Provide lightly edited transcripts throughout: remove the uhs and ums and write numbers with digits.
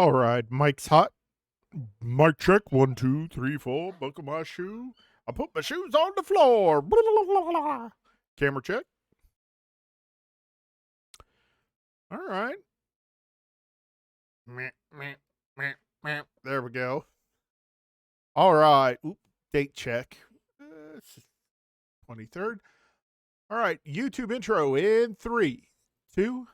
All right, mic's hot. Mic check. 1, 2, 3, 4. Buckle my shoe. I put my shoes on the floor. Blah, blah, blah, blah, blah. Camera check. All right. Meh, meh, meh, meh. There we go. All right. Oop, date check. It's 23rd. All right. YouTube intro in 3, 2.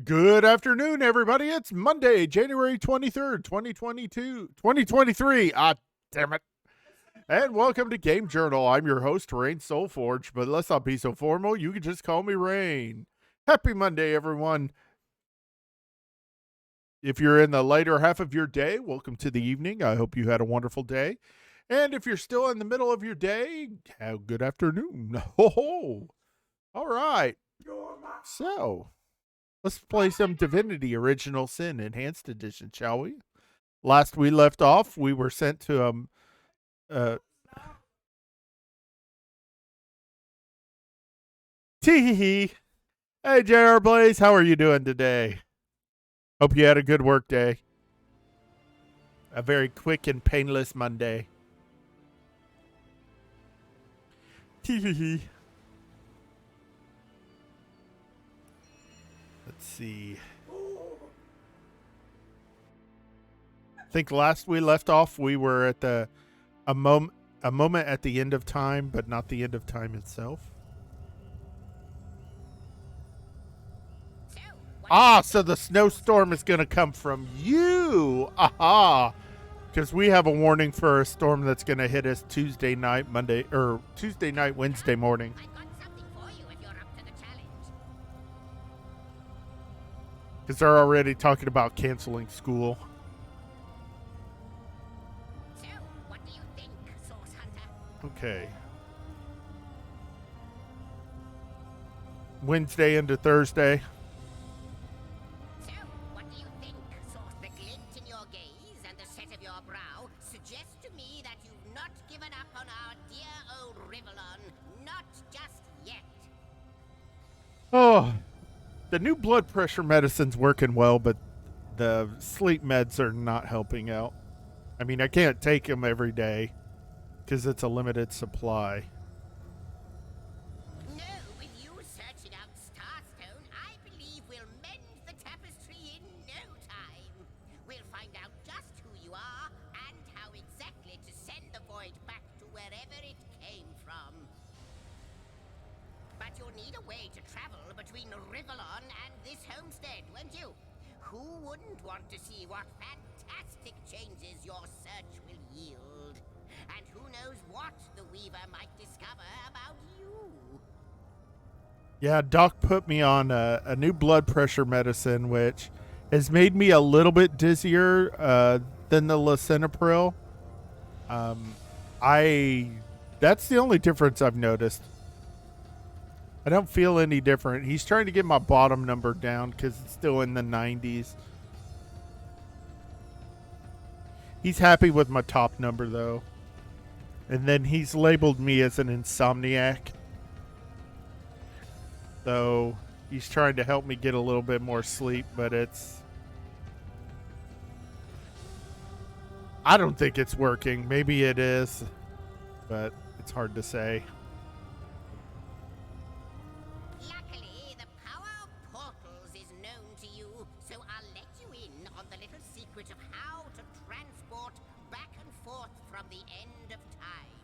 Good afternoon, everybody. It's Monday, January 23rd, 2023. Ah, damn it. And welcome to Game Journal. I'm your host, Rhaine Soulforge, but let's not be so formal. You can just call me Rhaine. Happy Monday, everyone. If you're in the later half of your day, welcome to the evening. I hope you had a wonderful day. And if you're still in the middle of your day, have a good afternoon. Ho ho. All right. So, let's play some Divinity Original Sin Enhanced Edition, shall we? Last we left off, we were sent to Tee-hee-hee. Hey, JR Blaze, how are you doing today? Hope you had a good work day. A very quick and painless Monday. Tee-hee-hee. Let's see. I think last we left off, we were at a moment at the end of time, but not the end of time itself. So the snowstorm is going to come from you. Aha. Because we have a warning for a storm that's going to hit us Tuesday night, Wednesday morning. I got something for you if you're up to the challenge. Because they're already talking about canceling school. So, what do you think, Source Hunter? Okay. Wednesday into Thursday. So, what do you think, Source? The glint in your gaze and the set of your brow suggest to me that you've not given up on our dear old Rivellon. Not just yet. Oh, the new blood pressure medicine's working well, but the sleep meds are not helping out. I mean, I can't take them every day because it's a limited supply. No, with you searching out Starstone, I believe we'll mend the tapestry in no time. We'll find out just who you are and how exactly to send the void back to wherever it came from. But you'll need a way to travel between Rivellon and this homestead, won't you? Who wouldn't want to see what fantastic changes your search will yield? And who knows what the Weaver might discover about you? Yeah, Doc put me on a new blood pressure medicine, which has made me a little bit dizzier than the lisinopril. That's the only difference I've noticed. I don't feel any different. He's trying to get my bottom number down because it's still in the 90s. He's happy with my top number, though. And then he's labeled me as an insomniac. So he's trying to help me get a little bit more sleep, but I don't think it's working. Maybe it is, but it's hard to say. Luckily, the power of portals is known to you, so I'll let you in on the little secret of how to transport back and forth from the end of time.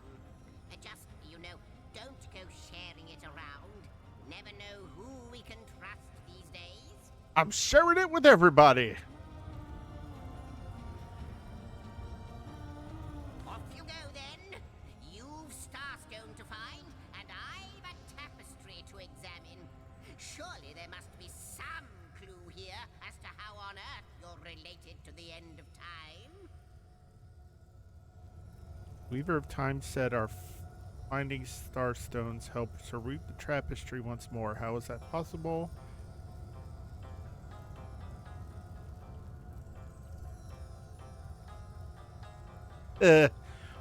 Just, don't go sharing it around. Never know who we can trust these days. I'm sharing it with everybody. Off you go then. You've Starstone to find, and I've a tapestry to examine. Surely there must be some clue here as to how on earth you're related to the end of time. Weaver of Time said our finding starstones helps to root the tapestry once more. How is that possible?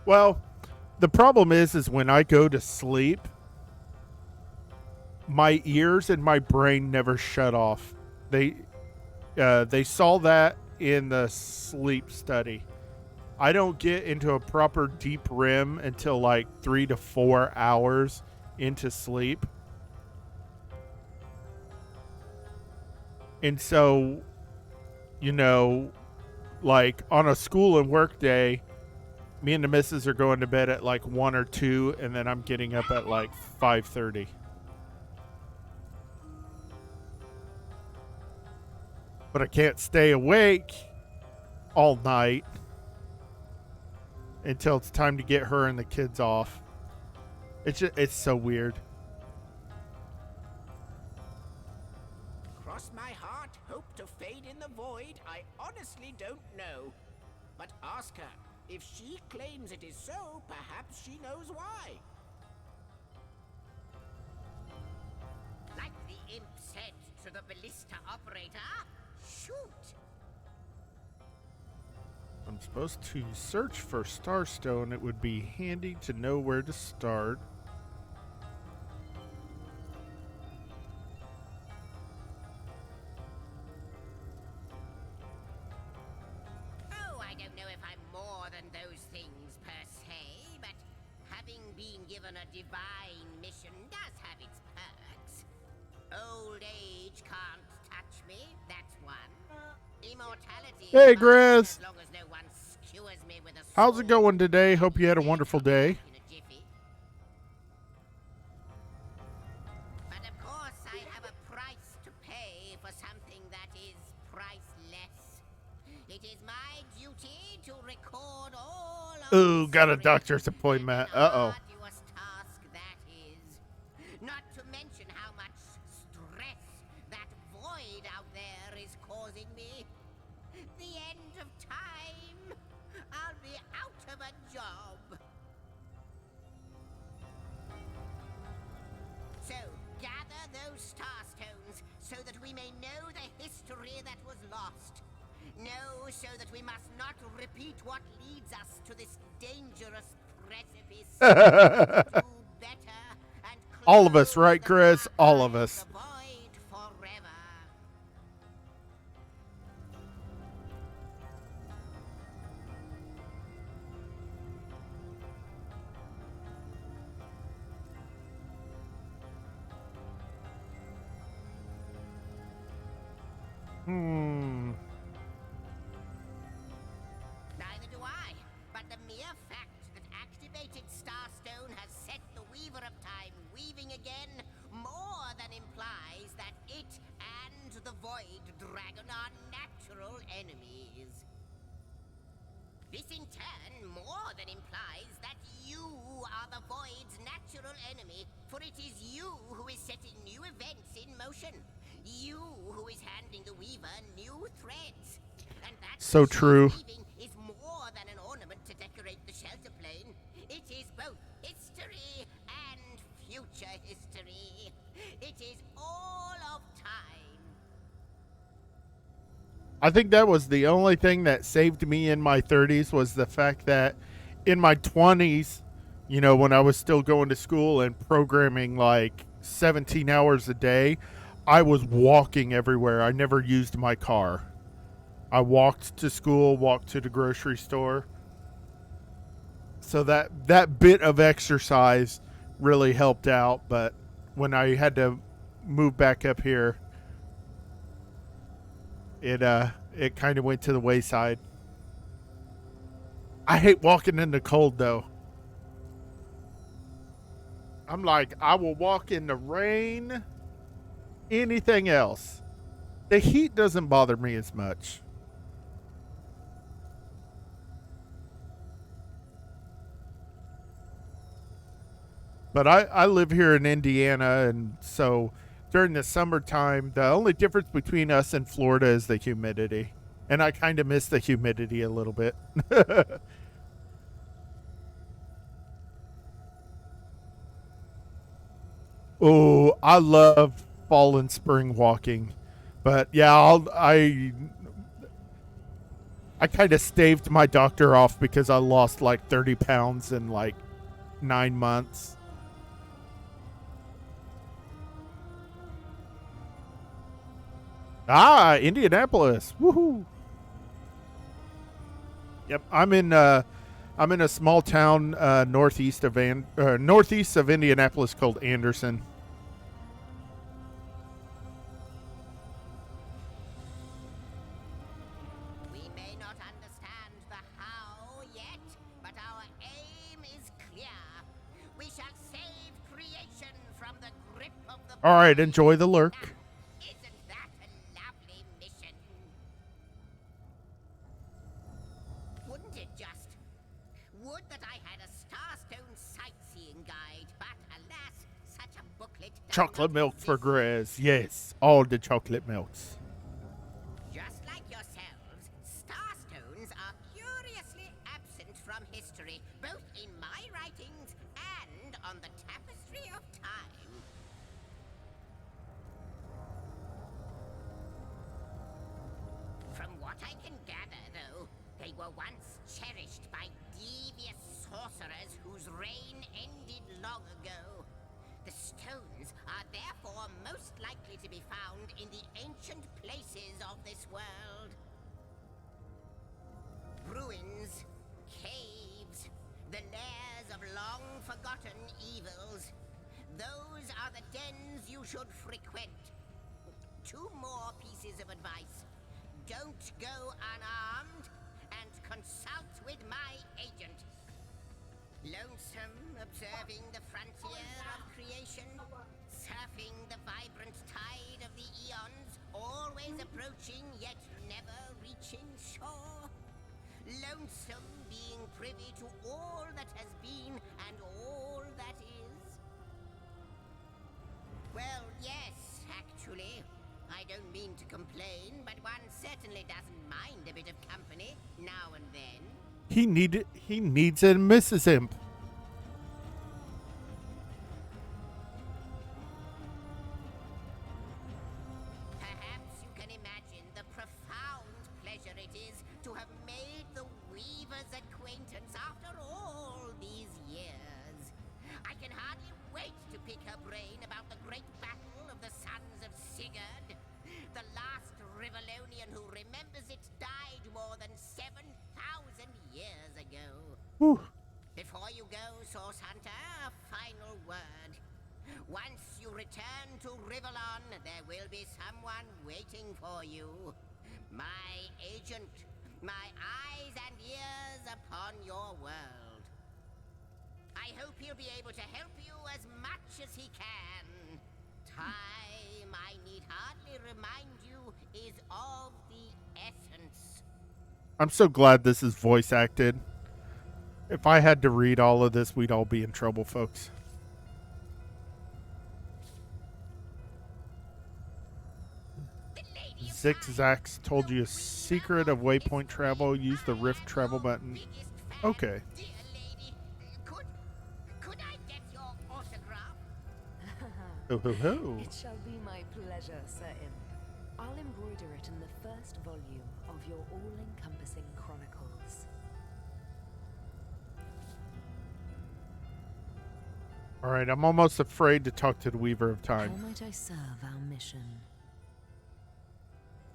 Well, the problem is when I go to sleep, my ears and my brain never shut off. They saw that in the sleep study. I don't get into a proper deep REM until like 3 to 4 hours into sleep. And so, you know, like on a school and work day, me and the missus are going to bed at like 1 or 2, and then I'm getting up at like 5:30. But I can't stay awake all night until it's time to get her and the kids off. It's so weird. Cross my heart, hope to fade in the void, I honestly don't know. But ask her. If she claims it is so, perhaps she knows why. Like the imp said to the ballista operator, shoot! I'm supposed to search for Starstone. It would be handy to know where to start. Oh, I don't know if I'm more than those things per se, but having been given a divine mission does have its perks. Old age can't touch me, that's one. Immortality. Hey, Grizz. As long as no one skewers me with a How's it sword. going today? Hope you had a wonderful day. In a jiffy. But of course, I have a price to pay for something that is priceless. It is my duty to record all of Ooh, this got a story. doctor's appointment. An Uh-oh. arduous task that is. Not to mention how much stress that void out there is causing me. The end of time. I'll be out of a job. So, gather those starstones so that we may know the history that was lost. Know so that we must not repeat what leads us to this dangerous precipice. Do better and All of us, close right, the Chris? dark All of eye us. the void forever. Neither do I, but the mere fact that activated Starstone has set the Weaver of Time weaving again more than implies that it and the Void Dragon are natural enemies. This in turn more than implies that you are the Void's natural enemy, for it is you who is setting new events in motion. You who is handing the Weaver new threads. And that So which she is true. weaving is more than an ornament to decorate the shelter plane. It is both history and future history. It is all of time. I think that was the only thing that saved me in my 30s was the fact that in my 20s, you know, when I was still going to school and programming like 17 hours a day, I was walking everywhere. I never used my car. I walked to school, walked to the grocery store. So that bit of exercise really helped out, but when I had to move back up here, it kind of went to the wayside. I hate walking in the cold though. I'm like, I will walk in the rain, anything else. The heat doesn't bother me as much. But I live here in Indiana, and so during the summertime, the only difference between us and Florida is the humidity. And I kind of miss the humidity a little bit. Oh, I love fall and spring walking. But yeah, I kind of staved my doctor off because I lost like 30 pounds in like 9 months. Ah, Indianapolis. Woohoo. Yep, I'm in a small town northeast of Indianapolis called Anderson. We may not understand the how yet, but our aim is clear. We shall save creation from the grip of the All right, Void. enjoy the lurk. Now, isn't that a lovely mission? Wouldn't it just? Would that I had a Starstone sightseeing guide, but alas, such a booklet does Chocolate not milk for exist. Grizz. Yes, all the chocolate milks. Just like yourselves, starstones are curiously absent from history, both in my writings and on the tapestry of time. From what I can gather, though, they were once cherished by devious sorcerers whose reign ended long ago. The stones are therefore most likely to be found in the ancient places of this world. Ruins, caves, the lairs of long-forgotten evils. Those are the dens you should frequent. 2 more pieces of advice. Don't go unarmed, and consult with my agent. Lonesome observing the frontier of creation, surfing the vibrant tide of the eons, always approaching yet never reaching shore. Lonesome being privy to all that has been and all that is. Well, yes, actually. I don't mean to complain, but one certainly doesn't mind a bit of company now and then. He needs a Mrs. Imp. Perhaps you can imagine the profound pleasure it is to have made the Weaver's acquaintance after all these years. I can hardly wait to pick her brain about the great battle of the sons of Sigurd. The last Rivellonian who remembers it died more than 7,000 years ago. Whew. Before you go, Source Hunter, a final word. Once you return to Rivellon, there will be someone waiting for you. My agent, my eyes and ears upon your world. I hope he'll be able to help you as much as he can. Time, I need hardly remind you, is of the essence. I'm so glad this is voice acted. If I had to read all of this, we'd all be in trouble, folks. The Lady of Zigzags Time told will you a reel secret up of this waypoint travel. Use the I Rift am travel your button. biggest fan, Okay. dear lady. Could I get your autograph? Ho ho ho. It shall be my pleasure, Sir Imp. I'll embroider it in the first volume of your all-encompassing chronicles. All right, I'm almost afraid to talk to the Weaver of How Time might I serve our mission?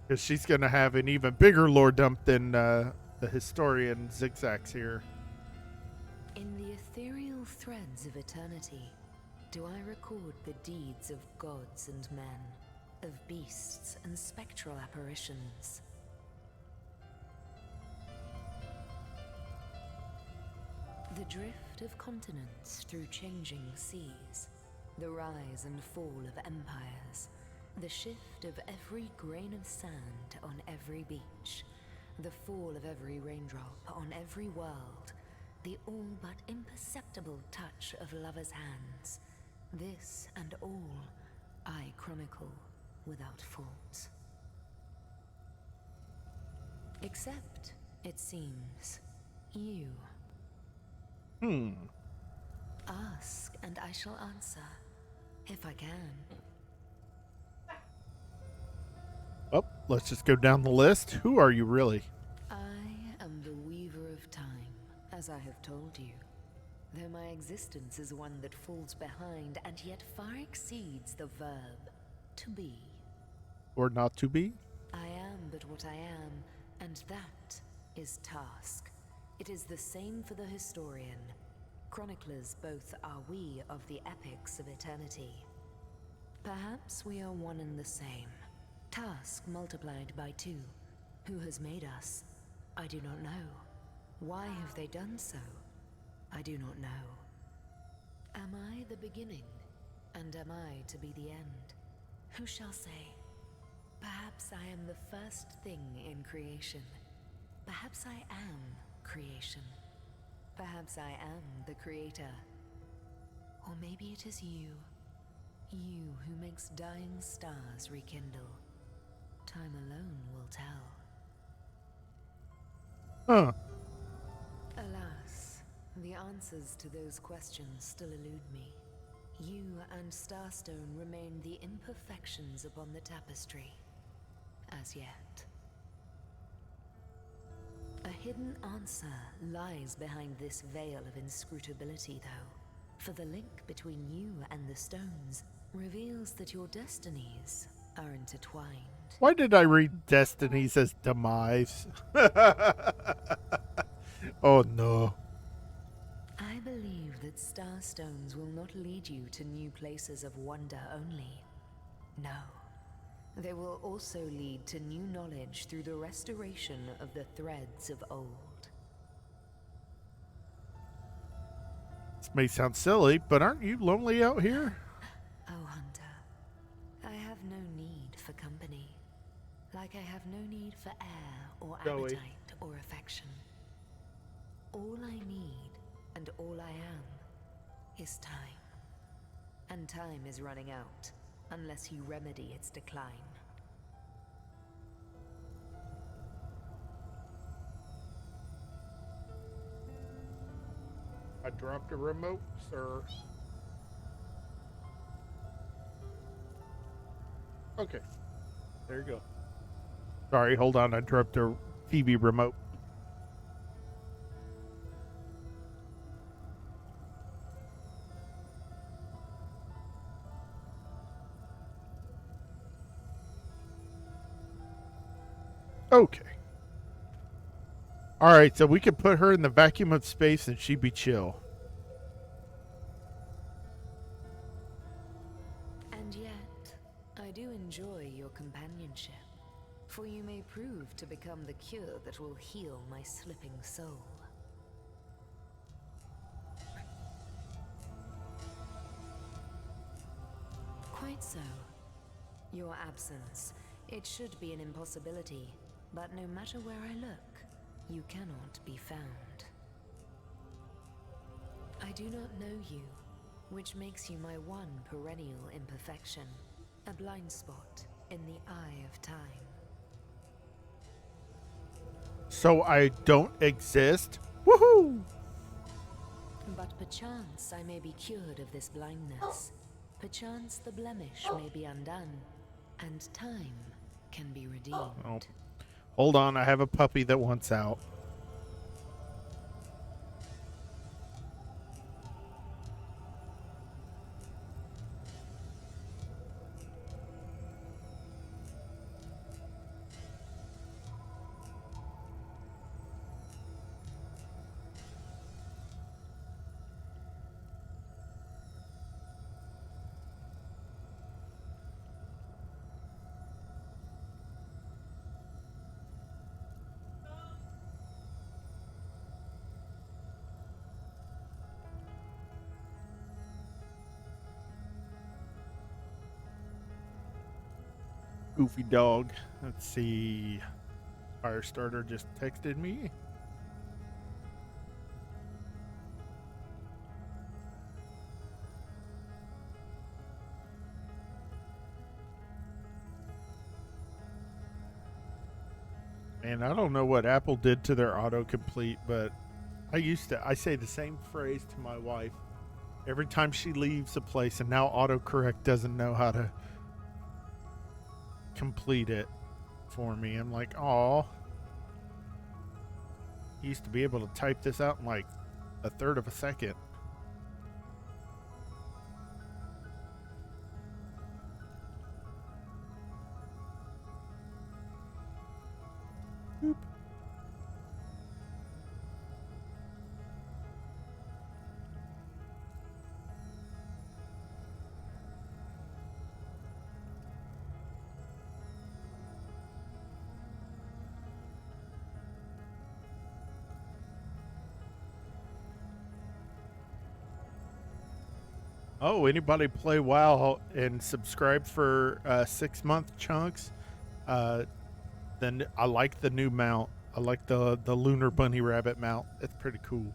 because she's going to have an even bigger lore dump than the historian Zigzags here. In the ethereal threads of eternity, do I record the deeds of gods and men, of beasts and spectral apparitions? The drift of continents through changing seas, the rise and fall of empires, the shift of every grain of sand on every beach, the fall of every raindrop on every world, the all but imperceptible touch of lovers' hands. This and all I chronicle without fault. Except, it seems, you. Ask and I shall answer, if I can. Oh, let's just go down the list. Who are you really? I am the Weaver of Time, as I have told you. Though my existence is one that falls behind and yet far exceeds the verb to be. Or not to be? I am but what I am, and that is task. It is the same for the historian. Chroniclers both are we of the epics of eternity. Perhaps we are one and the same. Task multiplied by 2. Who has made us? I do not know. Why have they done so? I do not know. Am I the beginning? And am I to be the end? Who shall say? Perhaps I am the first thing in creation. Perhaps I am creation. Perhaps I am the creator. Or maybe it is you. You who makes dying stars rekindle. Time alone will tell. Huh. Alas, the answers to those questions still elude me. You and Starstone remain the imperfections upon the tapestry. As yet. A hidden answer lies behind this veil of inscrutability, though. For the link between you and the stones reveals that your destinies are intertwined. Why did I read Destinies as demise? Oh no. I believe that starstones will not lead you to new places of wonder only. No. They will also lead to new knowledge through the restoration of the threads of old. This may sound silly, but aren't you lonely out here? Oh, Hunter. I have no need for company. Like I have no need for air or Joey. appetite or affection. All I need and all I am is time. And time is running out unless you remedy its decline. I dropped a remote, sir. Okay. There you go. Sorry, hold on. I dropped a TV remote. Okay. Alright, so we could put her in the vacuum of space and she'd be chill. And yet, I do enjoy your companionship, for you may prove to become the cure that will heal my slipping soul. Quite so. Your absence, it should be an impossibility, but no matter where I look, you cannot be found. I do not know you, which makes you my one perennial imperfection, a blind spot in the eye of time. So I don't exist? Woohoo! But perchance I may be cured of this blindness. Perchance the blemish may be undone, and time can be redeemed. Oh. Hold on, I have a puppy that wants out. Goofy dog. Let's see. Firestarter just texted me. And I don't know what Apple did to their autocomplete, but I say the same phrase to my wife every time she leaves a place, and now autocorrect doesn't know how to complete it for me. I'm like, oh, used to be able to type this out in like a third of a second. Oh, anybody play WoW and subscribe for 6-month chunks? Uh, then I like the new mount. I like the lunar bunny rabbit mount. It's pretty cool.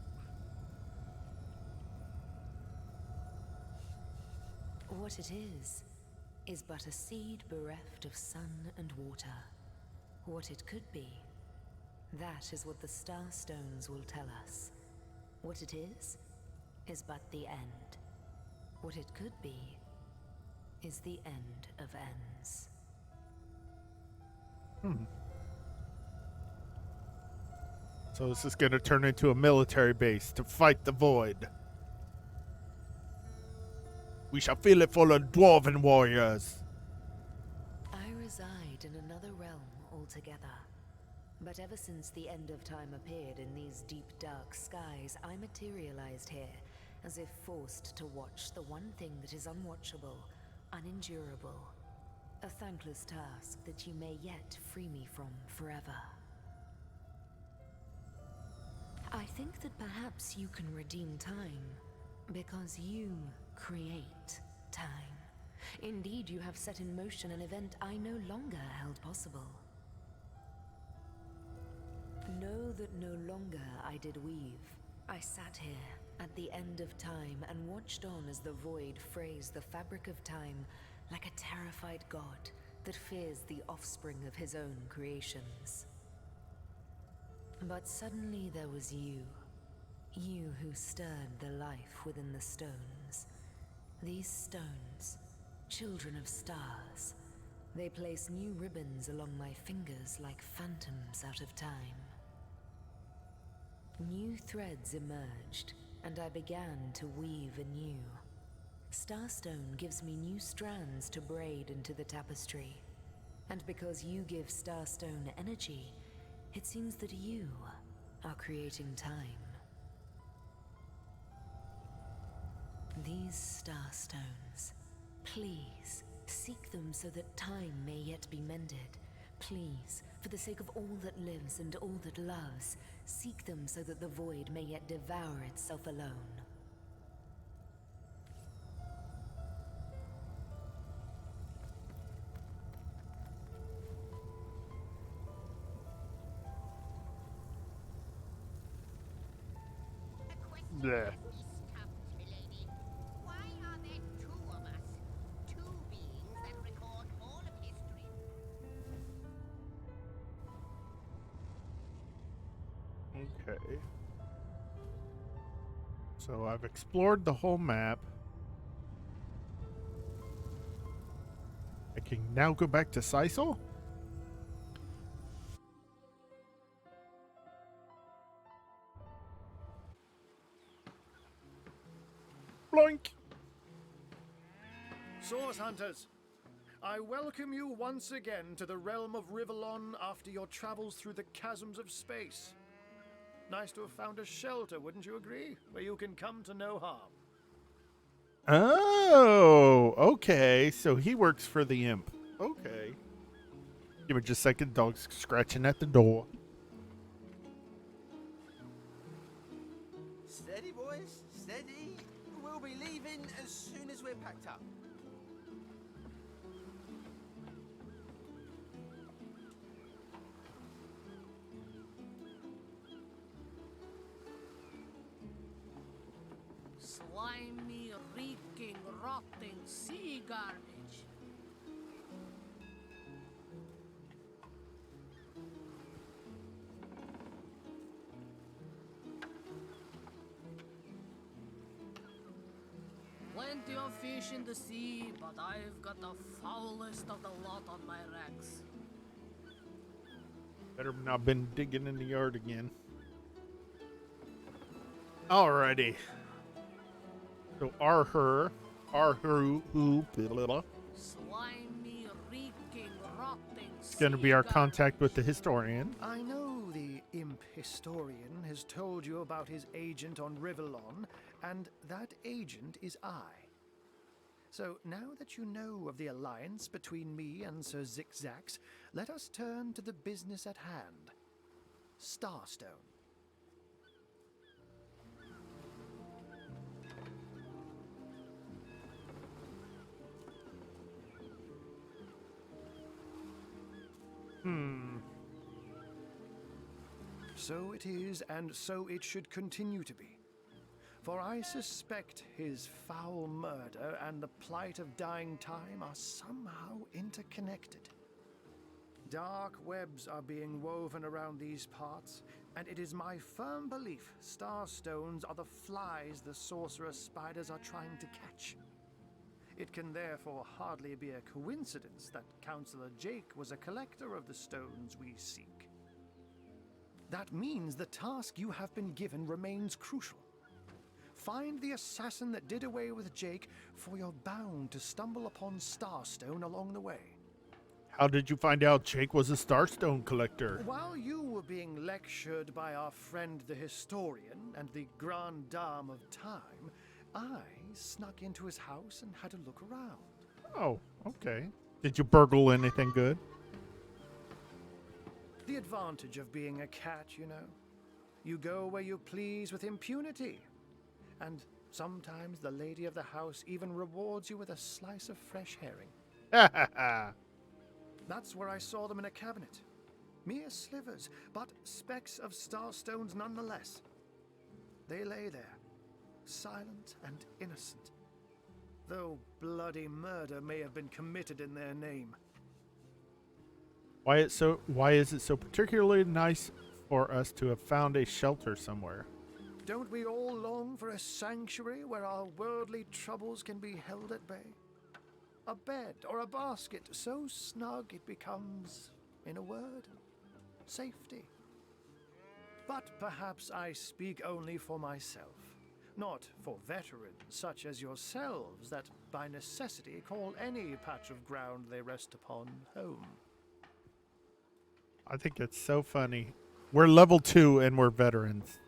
What it is but a seed bereft of sun and water. What it could be, that is what the star stones will tell us. What it is but the end. What it could be is the end of ends. So this is going to turn into a military base to fight the void. We shall fill it full of dwarven warriors. I reside in another realm altogether. But ever since the end of time appeared in these deep dark skies, I materialized here, as if forced to watch the one thing that is unwatchable, unendurable. A thankless task that you may yet free me from forever. I think that perhaps you can redeem time, because you create time. Indeed, you have set in motion an event I no longer held possible. Know that no longer I did weave. I sat here at the end of time and watched on as the void frays the fabric of time like a terrified god that fears the offspring of his own creations. But suddenly there was you. You who stirred the life within the stones. These stones, children of stars, they place new ribbons along my fingers like phantoms out of time. New threads emerged, and I began to weave anew. Starstone gives me new strands to braid into the tapestry. And because you give Starstone energy, it seems that you are creating time. These Starstones, please, seek them so that time may yet be mended. Please, for the sake of all that lives and all that loves, seek them so that the void may yet devour itself alone. A question Yeah. just stumped, milady. Why are there two of us? Two beings that record all of history. Okay. So I've explored the whole map. I can now go back to Sisal? Bloink! Source Hunters, I welcome you once again to the realm of Rivellon after your travels through the chasms of space. Nice to have found a shelter, wouldn't you agree? Where you can come to no harm. Oh, okay. So he works for the imp. Okay. Give me just a second. Dog's scratching at the door. Steady, boys, steady. We'll be leaving as soon as we're packed up. Slimy, reeking, rotting sea garbage. Plenty of fish in the sea, but I've got the foulest of the lot on my racks. Better not been digging in the yard again. Alrighty. So who, Slimy, reeking, rotting it's going to be our contact with the historian. I know the imp historian has told you about his agent on Rivellon, and that agent is I. So now that you know of the alliance between me and Sir Zixzax, let us turn to the business at hand. Starstone. So it is, and so it should continue to be. For I suspect his foul murder and the plight of dying time are somehow interconnected. Dark webs are being woven around these parts, and it is my firm belief starstones are the flies the sorcerer spiders are trying to catch. It can therefore hardly be a coincidence that Councillor Jake was a collector of the stones we seek. That means the task you have been given remains crucial. Find the assassin that did away with Jake, for you're bound to stumble upon Starstone along the way. How did you find out Jake was a Starstone collector? While you were being lectured by our friend the historian and the Grande Dame of Time, I snuck into his house and had a look around. Oh, okay. Did you burgle anything good? The advantage of being a cat, you know. You go where you please with impunity. And sometimes the lady of the house even rewards you with a slice of fresh herring. Ha ha ha. That's where I saw them in a cabinet. Mere slivers, but specks of starstones nonetheless. They lay there, silent and innocent, though bloody murder may have been committed in their name. Why is it so particularly nice for us to have found a shelter somewhere? Don't we all long for a sanctuary where our worldly troubles can be held at bay? A bed or a basket so snug it becomes, in a word, safety. But perhaps I speak only for myself, not for veterans such as yourselves that by necessity call any patch of ground they rest upon home. I think it's so funny. We're level 2 and we're veterans.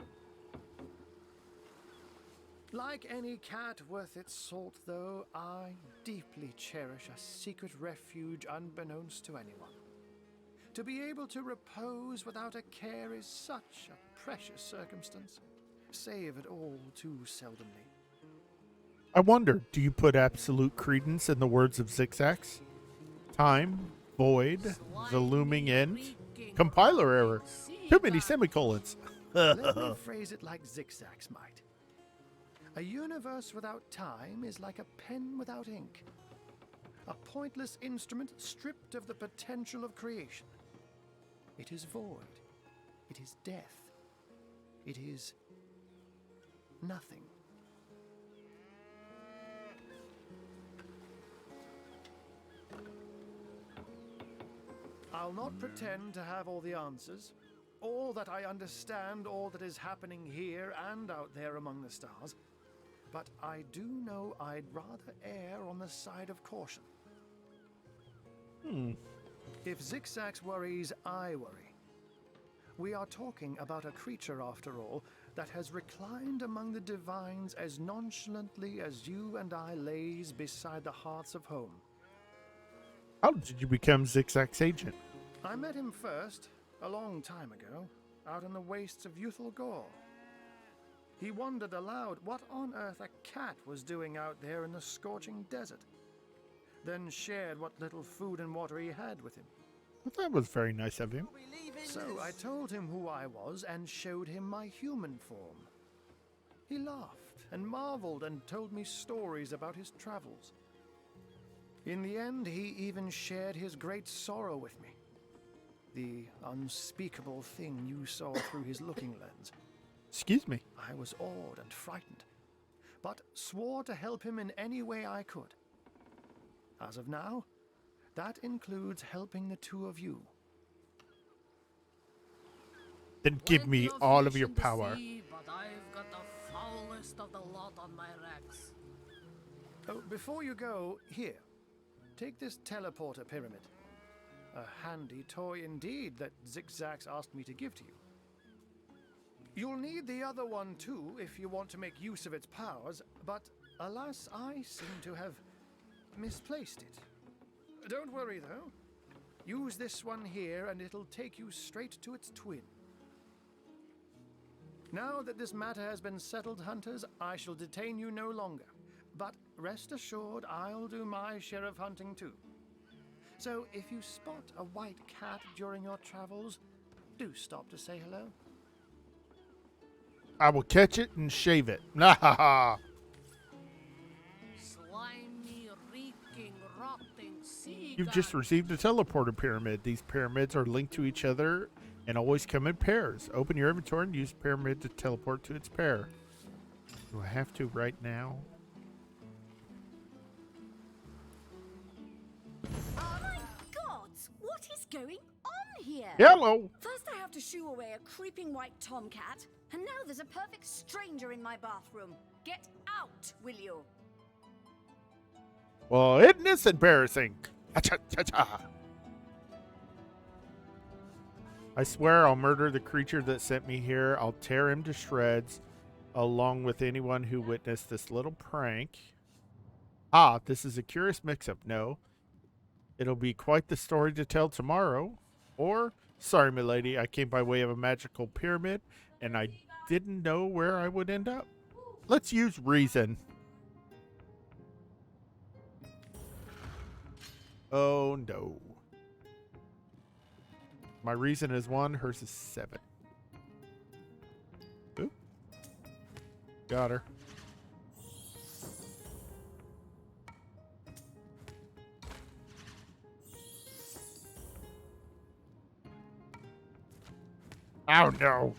Like any cat worth its salt, though, I deeply cherish a secret refuge unbeknownst to anyone. To be able to repose without a care is such a precious circumstance, save it all too seldomly. I wonder, do you put absolute credence in the words of Zigzags? Time, void, the looming end, compiler error, too many semicolons. Let me phrase it like Zigzags might. A universe without time is like a pen without ink. A pointless instrument stripped of the potential of creation. It is void. It is death. It is nothing. I'll not pretend to have all the answers, or that I understand all that is happening here and out there among the stars. But I do know I'd rather err on the side of caution. If Zigzags worries, I worry. We are talking about a creature, after all, that has reclined among the divines as nonchalantly as you and I lays beside the hearths of home. How did you become Zigzag's agent? I met him first, a long time ago, out in the wastes of youthful Gaul. He wondered aloud what on earth a cat was doing out there in the scorching desert, then shared what little food and water he had with him. Well, that was very nice of him. We'll be leaving So I told him who I was and showed him my human form. He laughed and marveled and told me stories about his travels. In the end, he even shared his great sorrow with me. The unspeakable thing you saw through his looking lens. Excuse me. I was awed and frightened, but swore to help him in any way I could. As of now, that includes helping the two of you. Then give me Plenty all fish of your in the power. sea, but I've got the foulest of the lot on my racks. Oh, before you go, here, take this teleporter pyramid. A handy toy indeed that Zigzags asked me to give to you. You'll need the other one too if you want to make use of its powers, but alas, I seem to have misplaced it. Don't worry though. Use this one here and it'll take you straight to its twin. Now that this matter has been settled, hunters, I shall detain you no longer. But rest assured, I'll do my share of hunting too. So if you spot a white cat during your travels, do stop to say hello. I will catch it and shave it. Nah. Slimy, reeking, rotting sea You've just received a teleporter pyramid. These pyramids are linked to each other and always come in pairs. Open your inventory and use the pyramid to teleport to its pair. Do I have to right now? Oh my gods! What is going on here? Hello. First I have to shoo away a creeping white tomcat, and now there's a perfect stranger in my bathroom. Get out, will you? Well, isn't this embarrassing? Acha-cha-cha. I swear I'll murder the creature that sent me here. I'll tear him to shreds, along with anyone who witnessed this little prank. Ah, this is a curious mix-up. No, it'll be quite the story to tell tomorrow. Or, sorry, milady, I came by way of a magical pyramid, and I didn't know where I would end up. Let's use reason. Oh, no. My reason is 1, hers is 7. Oop. Got her. Oh, no.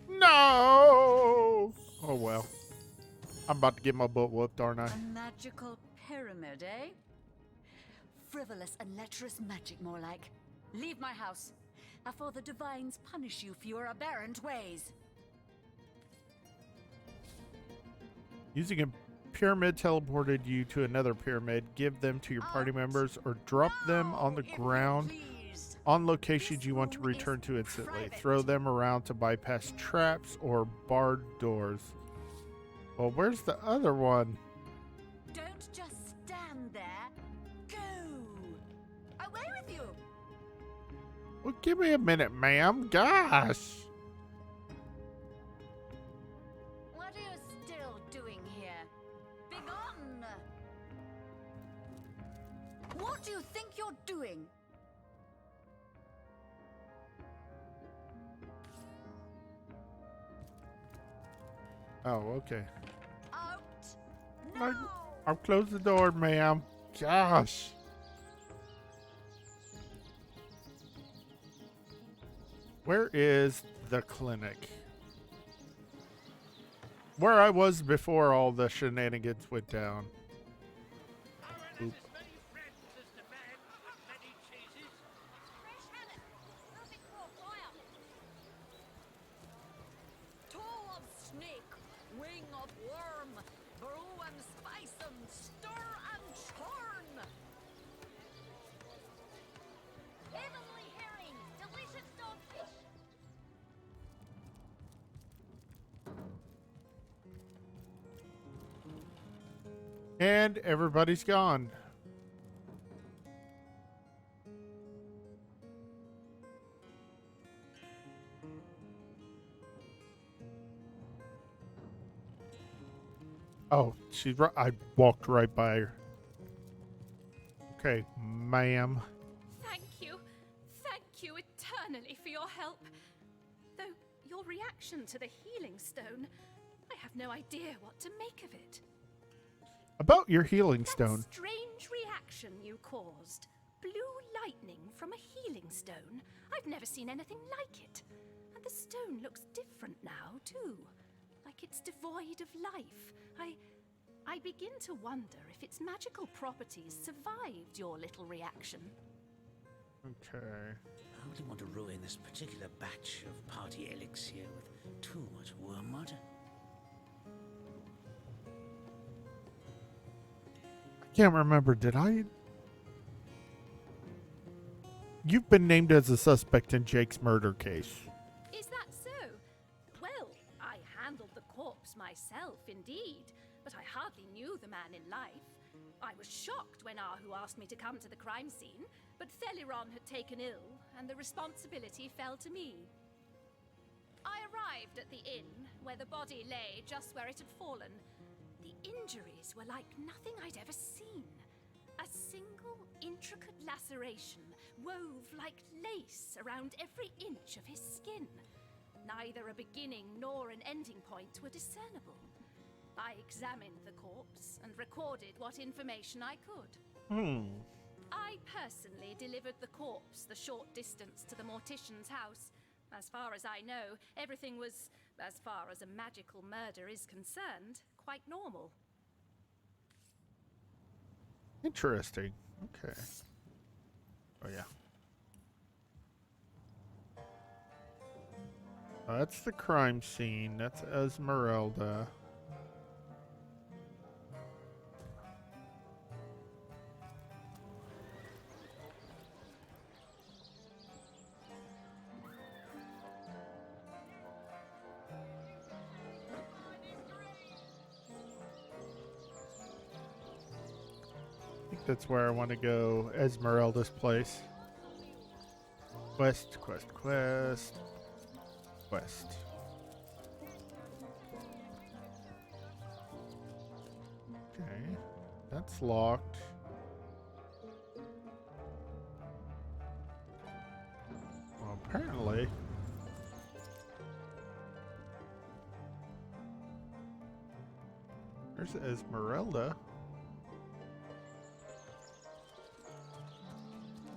No! Oh, well. I'm about to get my butt whooped, aren't I? A magical pyramid, eh? Frivolous and lecherous magic, more like. Leave my house, afore the divines punish you for your aberrant ways. Using a pyramid teleported you to another pyramid. Give them to your party members or drop them on the ground on locations you want to return to instantly. Throw them around to bypass traps or barred doors. Well, where's the other one? Don't just stand there. Go! Away with you! Well, give me a minute, ma'am. Gosh. What are you still doing here? Begone! What do you think you're doing? Oh, okay. Out! No! I'll close the door, ma'am. Gosh. Where is the clinic? Where I was before all the shenanigans went down. Oop. Toe of snake, wing of worm, brew and spice and stir and churn. Heavenly herring, delicious dogfish. And everybody's gone. Oh, she's right. I walked right by her. Okay, ma'am. Thank you eternally for your help. Though your reaction to the healing stone, I have no idea what to make of it. About your healing stone. That strange reaction you caused. Blue lightning from a healing stone. I've never seen anything like it. And the stone looks different now, too. Like it's devoid of life. I begin to wonder if its magical properties survived your little reaction. Okay. I wouldn't want to ruin this particular batch of party elixir with too much wormwood. I can't remember. Did I? You've been named as a suspect in Jake's murder case. Is that so? Well, I handled the corpse myself, indeed, but I hardly knew the man in life. I was shocked when Ahu asked me to come to the crime scene, but Theliron had taken ill, and the responsibility fell to me. I arrived at the inn, where the body lay just where it had fallen. The injuries were like nothing I'd ever seen. A single intricate laceration wove like lace around every inch of his skin. Neither a beginning nor an ending point were discernible. I examined the corpse and recorded what information I could. I personally delivered the corpse the short distance to the mortician's house. As far as I know, everything was, as far as a magical murder is concerned, quite normal. Interesting. Okay. Oh, yeah. That's the crime scene. That's Esmeralda. I think that's where I want to go. Esmeralda's place. Quest, quest, quest. Quest. Okay. That's locked. Well, apparently. There's Esmeralda.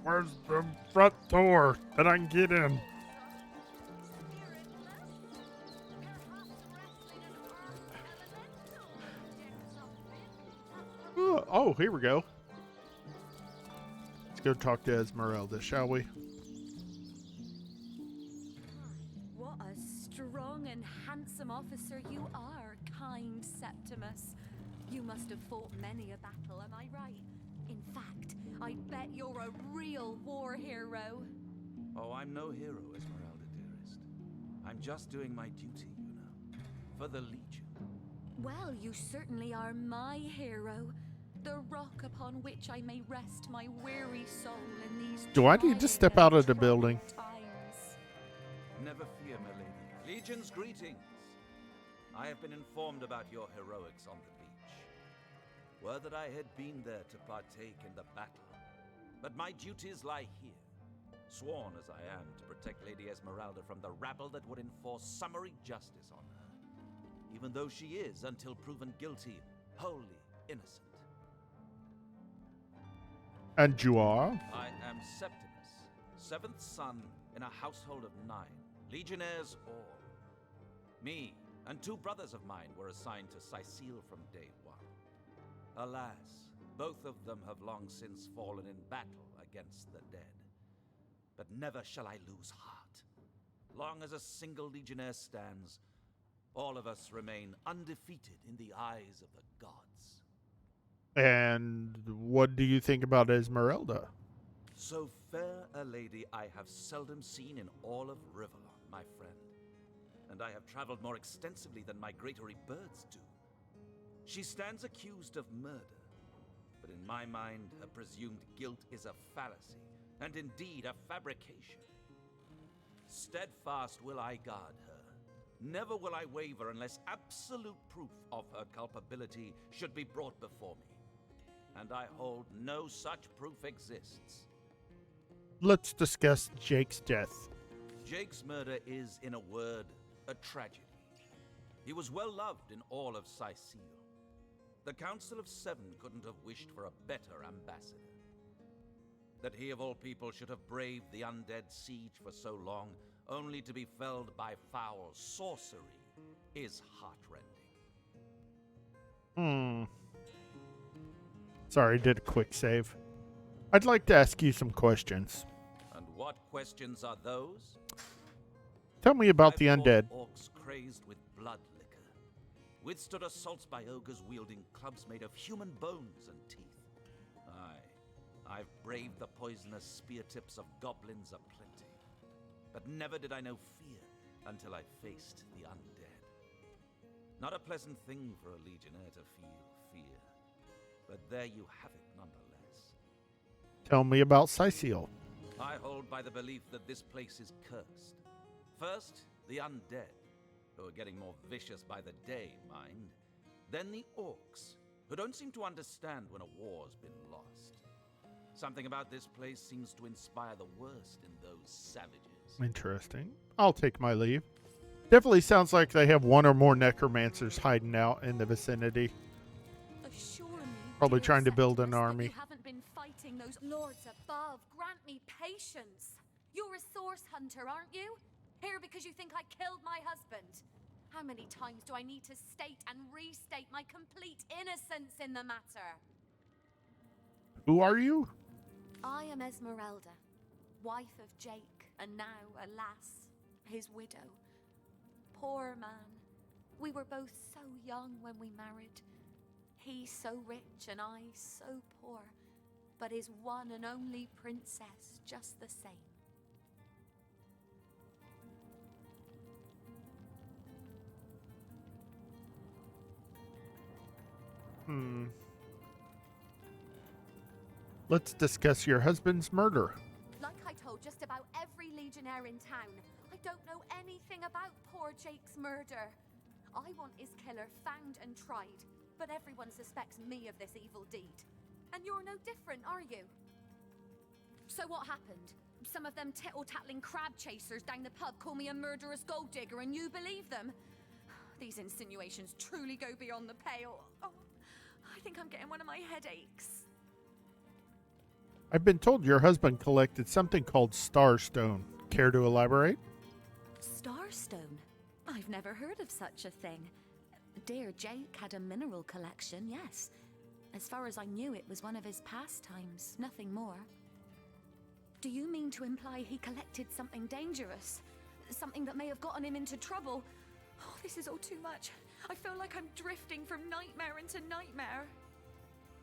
Where's the front door that I can get in? Oh, here we go. Let's go talk to Esmeralda, shall we? What a strong and handsome officer you are, kind Septimus. You must have fought many a battle, am I right? In fact, I bet you're a real war hero. Oh, I'm no hero, Esmeralda, dearest. I'm just doing my duty, you know, for the Legion. Well, you certainly are my hero. The rock upon which I may rest my weary soul in these Do I need to step out of the building? times. Never fear, my lady. Legion's greetings. I have been informed about your heroics on the beach. Were that I had been there to partake in the battle. But my duties lie here, sworn as I am to protect Lady Esmeralda from the rabble that would enforce summary justice on her, even though she is, until proven guilty, wholly innocent. And you are? I am Septimus, seventh son in a household of 9, legionnaires all. Me and 2 brothers of mine were assigned to Sicile from day 1. Alas, both of them have long since fallen in battle against the dead. But never shall I lose heart. Long as a single legionnaire stands, all of us remain undefeated in the eyes of the gods. And what do you think about Esmeralda? So fair a lady I have seldom seen in all of Rivellon, my friend. And I have traveled more extensively than migratory birds do. She stands accused of murder, but in my mind, her presumed guilt is a fallacy, and indeed a fabrication. Steadfast will I guard her. Never will I waver unless absolute proof of her culpability should be brought before me. And I hold no such proof exists. Let's discuss Jake's death. Jake's murder is, in a word, a tragedy. He was well loved in all of Sicile. The Council of 7 couldn't have wished for a better ambassador. That he of all people should have braved the undead siege for so long, only to be felled by foul sorcery, is heartrending. Sorry, did a quick save. I'd like to ask you some questions. And what questions are those? Tell me about I've the fought undead. Orcs crazed with blood liquor, withstood assaults by ogres wielding clubs made of human bones and teeth. Aye, I've braved the poisonous spear tips of goblins aplenty, but never did I know fear until I faced the undead. Not a pleasant thing for a legionnaire to feel fear, but there you have it nonetheless. Tell me about Sicile. I hold by the belief that this place is cursed. First, the undead, who are getting more vicious by the day, mind. Then the orcs, who don't seem to understand when a war's been lost. Something about this place seems to inspire the worst in those savages. Interesting. I'll take my leave. Definitely sounds like they have one or more necromancers hiding out in the vicinity. Assure me, Probably dear trying to build an Septimus, that army. You haven't been fighting those lords above. Grant me patience. You're a source hunter, aren't you? Here because you think I killed my husband. How many times do I need to state and restate my complete innocence in the matter? Who are you? I am Esmeralda, wife of Jake, and now, alas, his widow. Poor man. We were both so young when we married. He so rich and I so poor, but his one and only princess just the same. Let's discuss your husband's murder. Like I told just about every legionnaire in town, I don't know anything about poor Jake's murder. I want his killer found and tried, but everyone suspects me of this evil deed. And you're no different, are you? So what happened? Some of them tittle-tattling crab chasers down the pub call me a murderous gold digger and you believe them? These insinuations truly go beyond the pale. Oh, I think I'm getting one of my headaches. I've been told your husband collected something called Starstone. Care to elaborate? Starstone? I've never heard of such a thing. Dear Jake had a mineral collection, yes. As far as I knew, it was one of his pastimes, nothing more. Do you mean to imply he collected something dangerous? Something that may have gotten him into trouble? Oh, this is all too much. I feel like I'm drifting from nightmare into nightmare.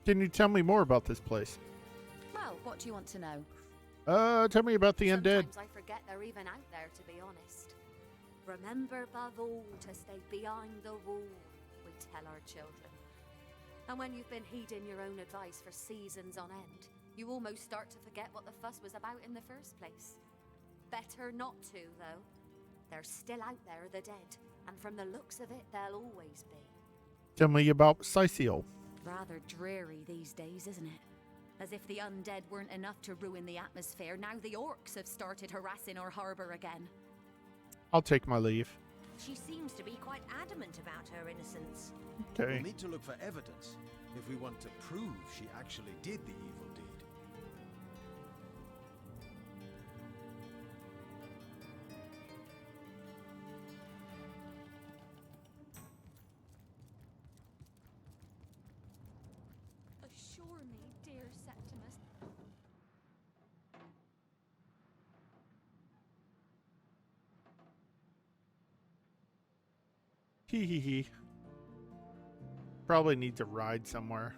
Can you tell me more about this place? Well, what do you want to know? Tell me about the undead. Sometimes I forget they're even out there, to be honest. Remember above all to stay behind the wall, we tell our children. And when you've been heeding your own advice for seasons on end, you almost start to forget what the fuss was about in the first place. Better not to, though. They're still out there, the dead, and from the looks of it, they'll always be. Tell me about Sicil. Rather dreary these days, isn't it? As if the undead weren't enough to ruin the atmosphere, now the orcs have started harassing our harbor again. I'll take my leave. She seems to be quite adamant about her innocence. Okay. We'll need to look for evidence if we want to prove she actually did the evil deed. Assure me, dear Septimus. Hee hee hee. Probably need to ride somewhere.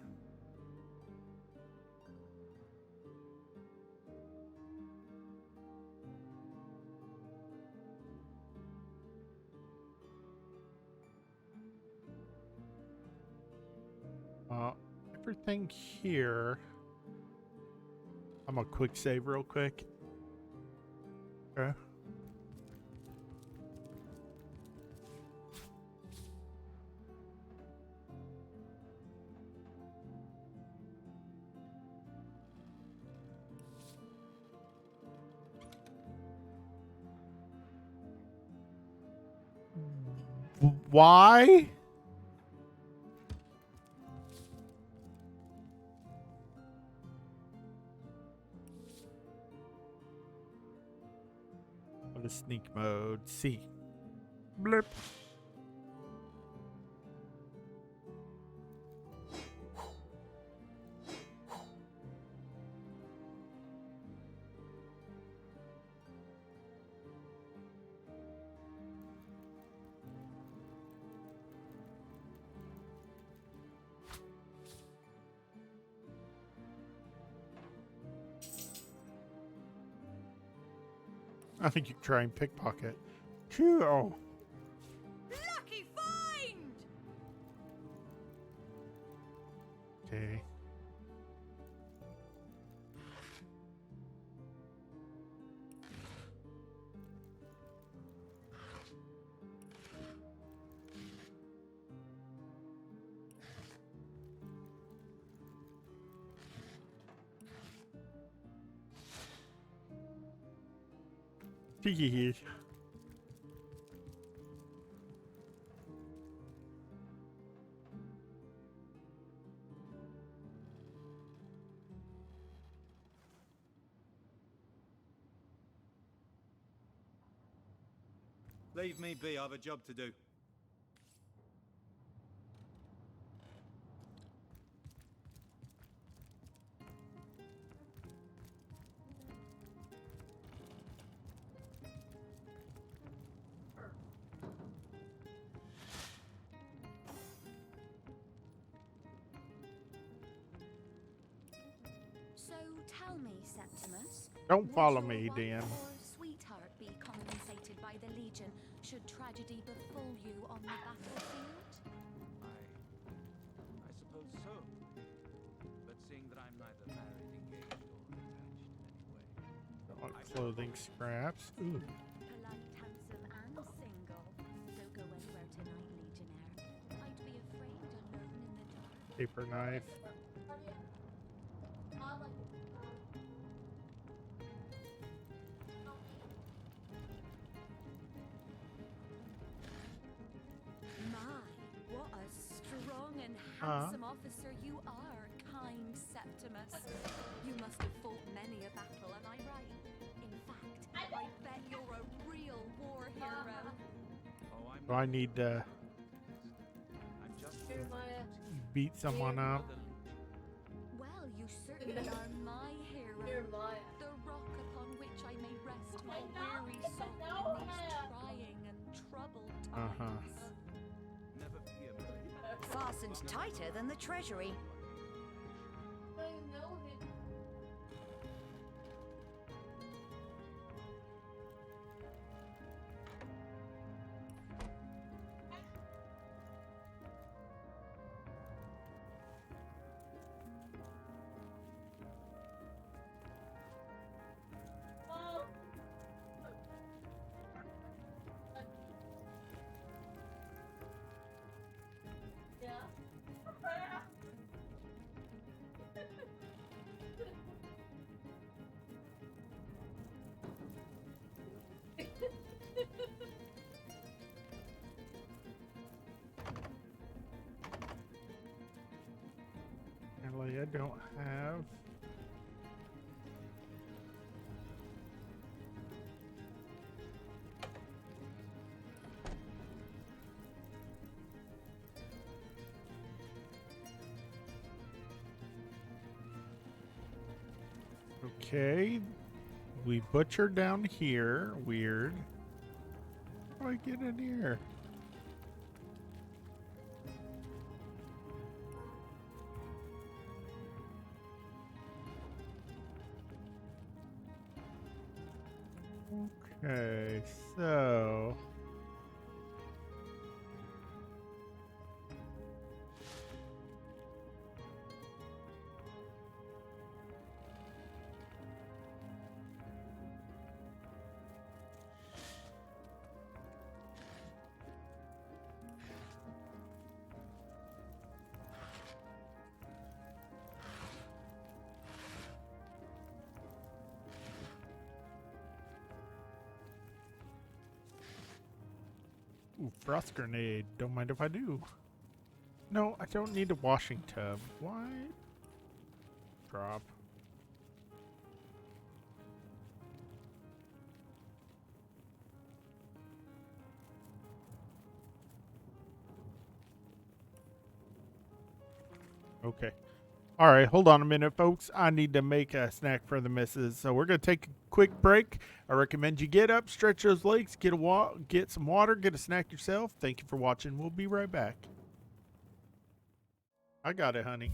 Everything here. I'm gonna quick save real quick. Okay. Why? What is sneak mode? C. Blip. I think you try and pickpocket. Phew. Lucky find! Okay. Jeez. Leave me be, I have a job to do. So tell me, Septimus. Don't would follow your me, wife Dan. Or sweetheart be compensated by the Legion should tragedy befall you on the battlefield? I suppose so. But seeing that I'm neither married, engaged, or attached in any way. Clothing scraps. Ooh. Polite, handsome, and single. Don't go anywhere tonight, Legionnaire. I'd be afraid alone in the dark. Paper knife. My, what a strong and handsome officer you are, kind Septimus. You must have fought many a battle, am I right? In fact, I bet you're a real war hero. Oh, I'm Do I need to I'm just beat someone up? Well, you certainly are my hero. The rock upon which I may rest my weary soul in these trying and troubled times. never fear, Mary. Fastened tighter than the treasury. Apparently I don't have. Okay. We butchered down here. Weird. How do I get in here? Okay, so ooh, frost grenade. Don't mind if I do. No, I don't need a washing tub. Why? Drop. Okay. All right, hold on a minute, folks. I need to make a snack for the missus. So we're going to take a quick break. I recommend you get up, stretch those legs, get some water, get a snack yourself. Thank you for watching. We'll be right back. I got it, honey.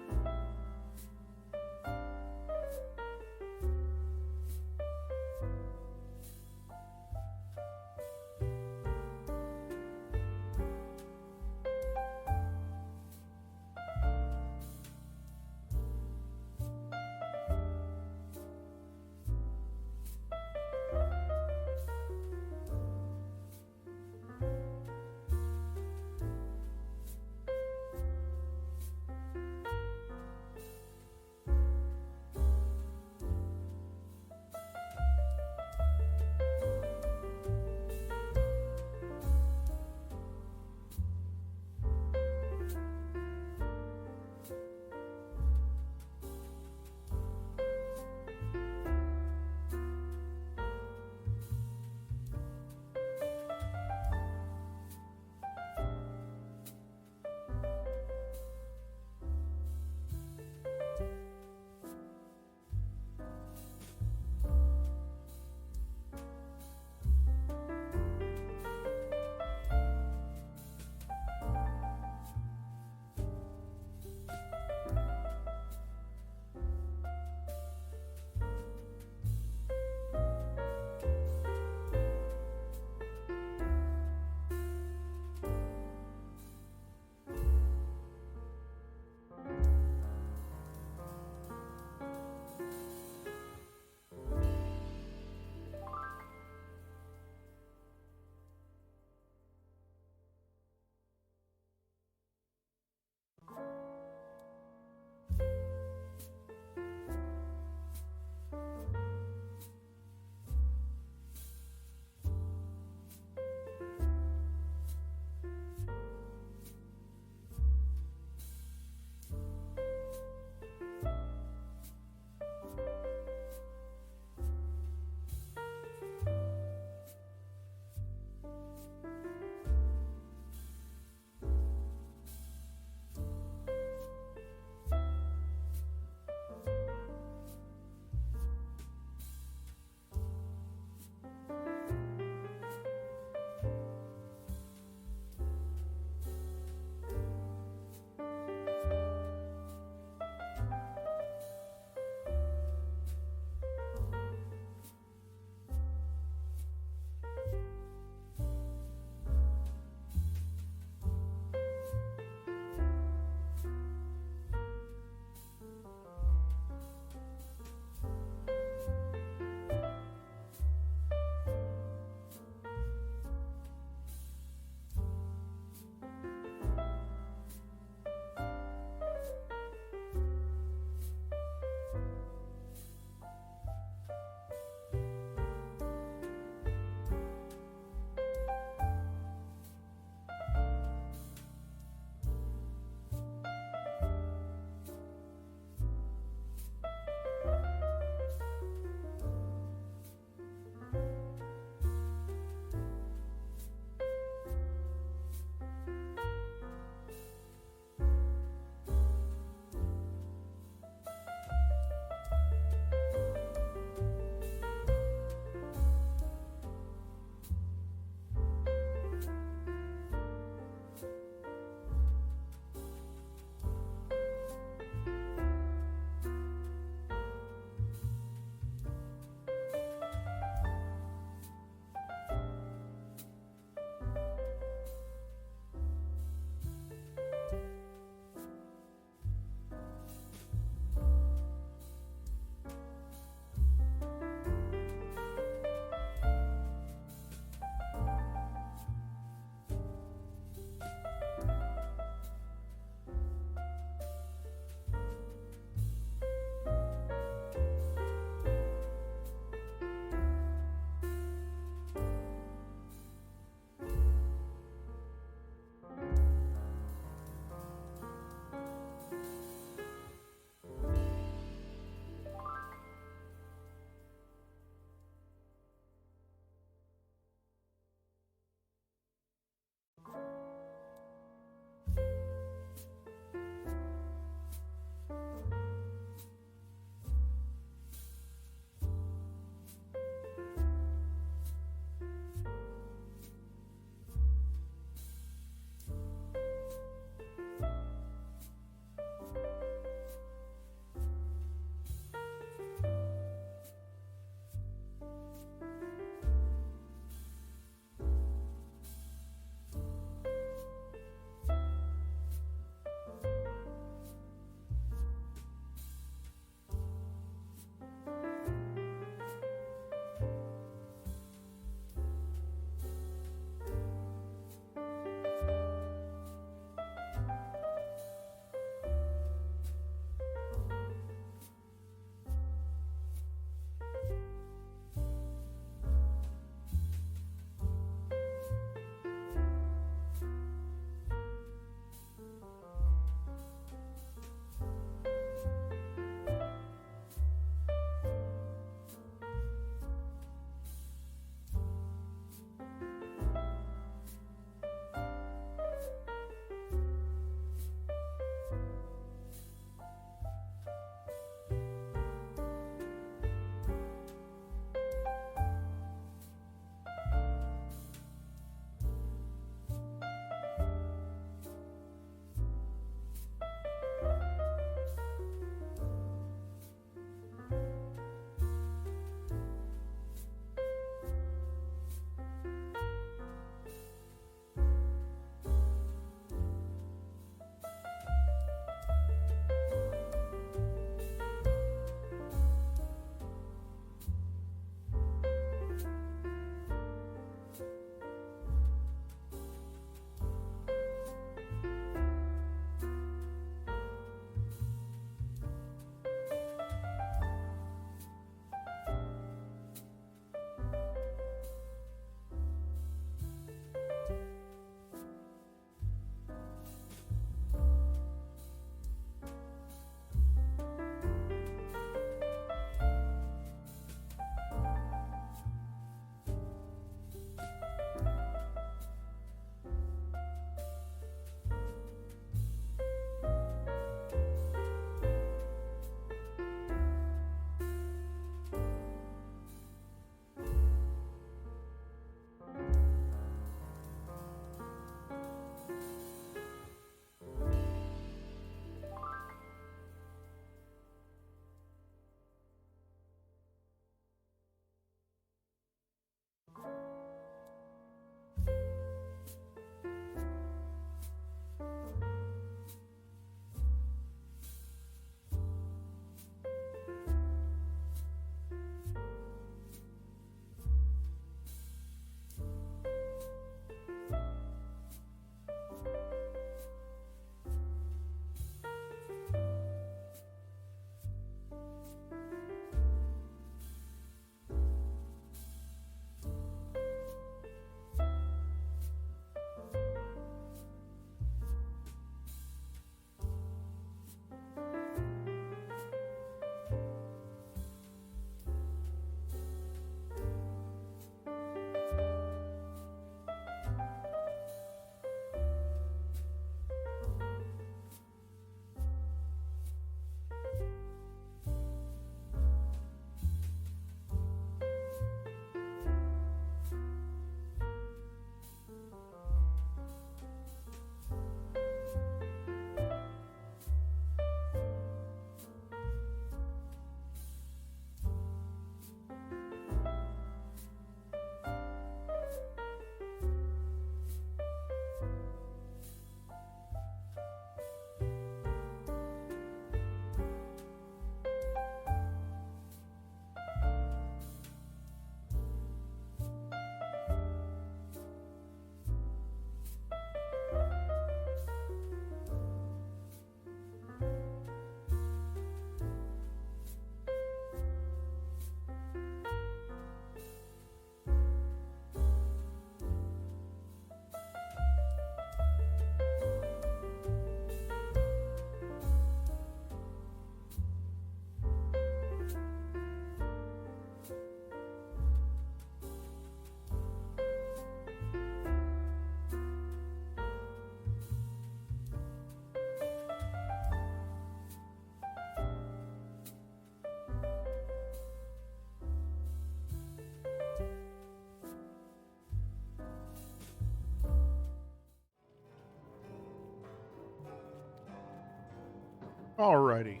Alrighty.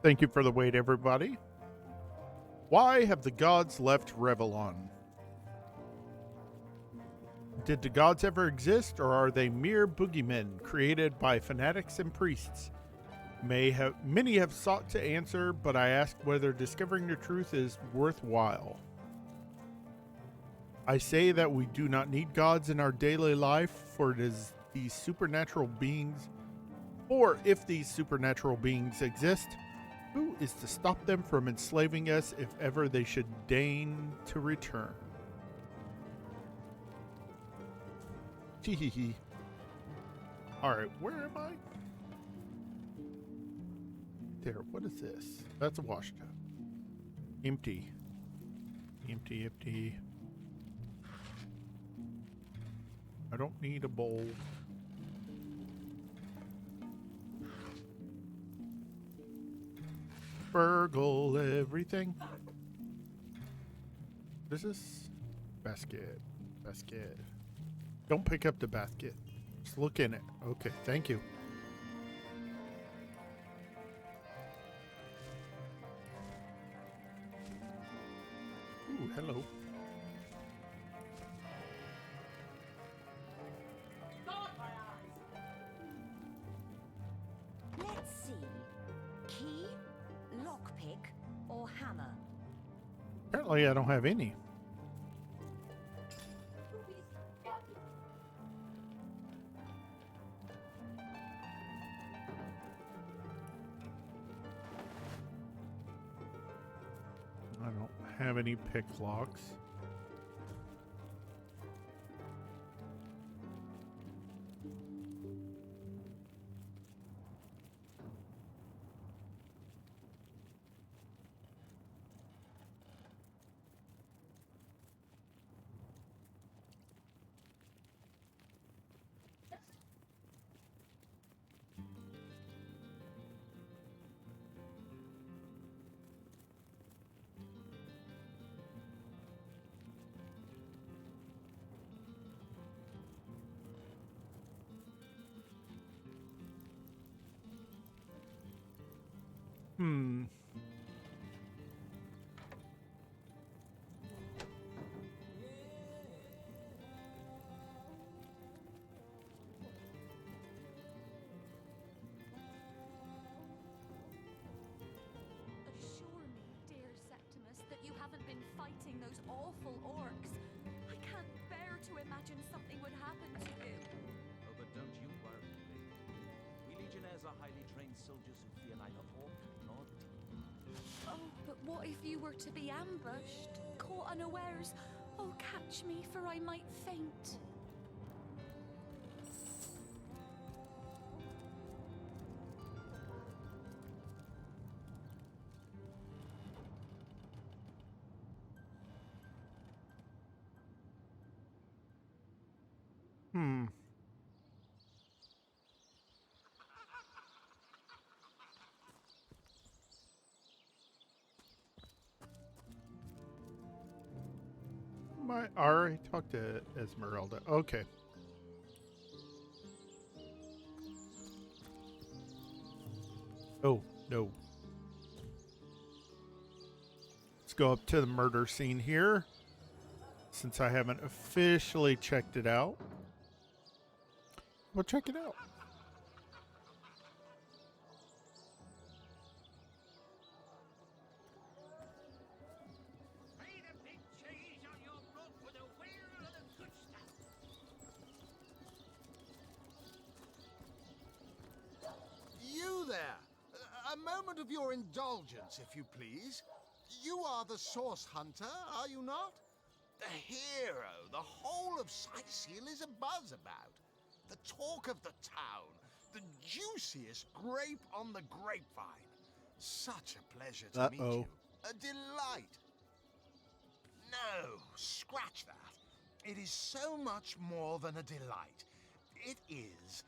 Thank you for the wait, everybody. Why have the gods left Revellon? Did the gods ever exist, or are they mere boogeymen created by fanatics and priests? Many have sought to answer, but I ask whether discovering the truth is worthwhile. I say that we do not need gods in our daily life, for it is these supernatural beings, or if these supernatural beings exist, who is to stop them from enslaving us if ever they should deign to return? Teehee. Alright, where am I? There, what is this? That's a wash tub. Empty. Empty, empty. I don't need a bowl. Burgle everything. This is basket. Basket. Don't pick up the basket. Just look in it. Okay, thank you. Ooh, hello. Let's see. Key, lockpick, or hammer? Apparently I don't have any. I don't have any pick locks. Assure me, dear Septimus, that you haven't been fighting those awful orcs. I can't bear to imagine something would happen to you. Oh, but don't you worry, lady. We Legionnaires are highly trained soldiers who fear neither orc nor demon. Oh, but what if you were to be ambushed, caught unawares? Oh, catch me, for I might faint. I already talked to Esmeralda. Okay. Oh, no. Let's go up to the murder scene here, since I haven't officially checked it out. We'll check it out. You there! A moment of your indulgence, if you please. You are the source hunter, are you not? The hero the whole of Sightseal is abuzz about. The talk of the town. The juiciest grape on the grapevine. Such a pleasure to meet you. A delight. No, scratch that. It is so much more than a delight. It is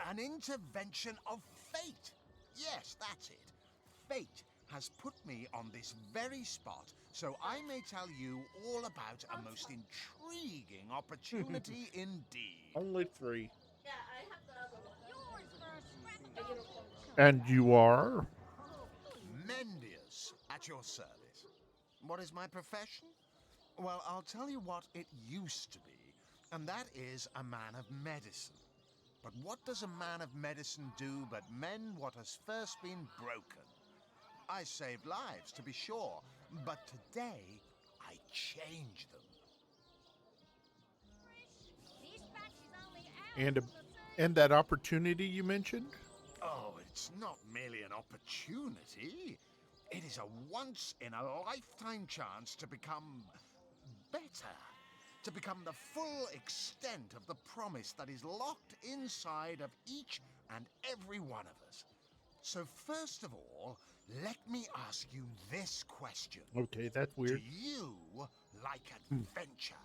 an intervention of fate. Yes, that's it. Fate has put me on this very spot, so I may tell you all about a most intriguing opportunity indeed. Only 3. Yeah, I have the other one. Yours for a scratch. And you are? Mendius, at your service. What is my profession? Well, I'll tell you what it used to be, and that is a man of medicine. But what does a man of medicine do but mend what has first been broken? I saved lives, to be sure, but today I change them. And that opportunity you mentioned? Oh, it's not merely an opportunity. It is a once-in-a-lifetime chance to become better. To become the full extent of the promise that is locked inside of each and every one of us. So first of all, let me ask you this question. Okay, that's weird. Do you like adventure?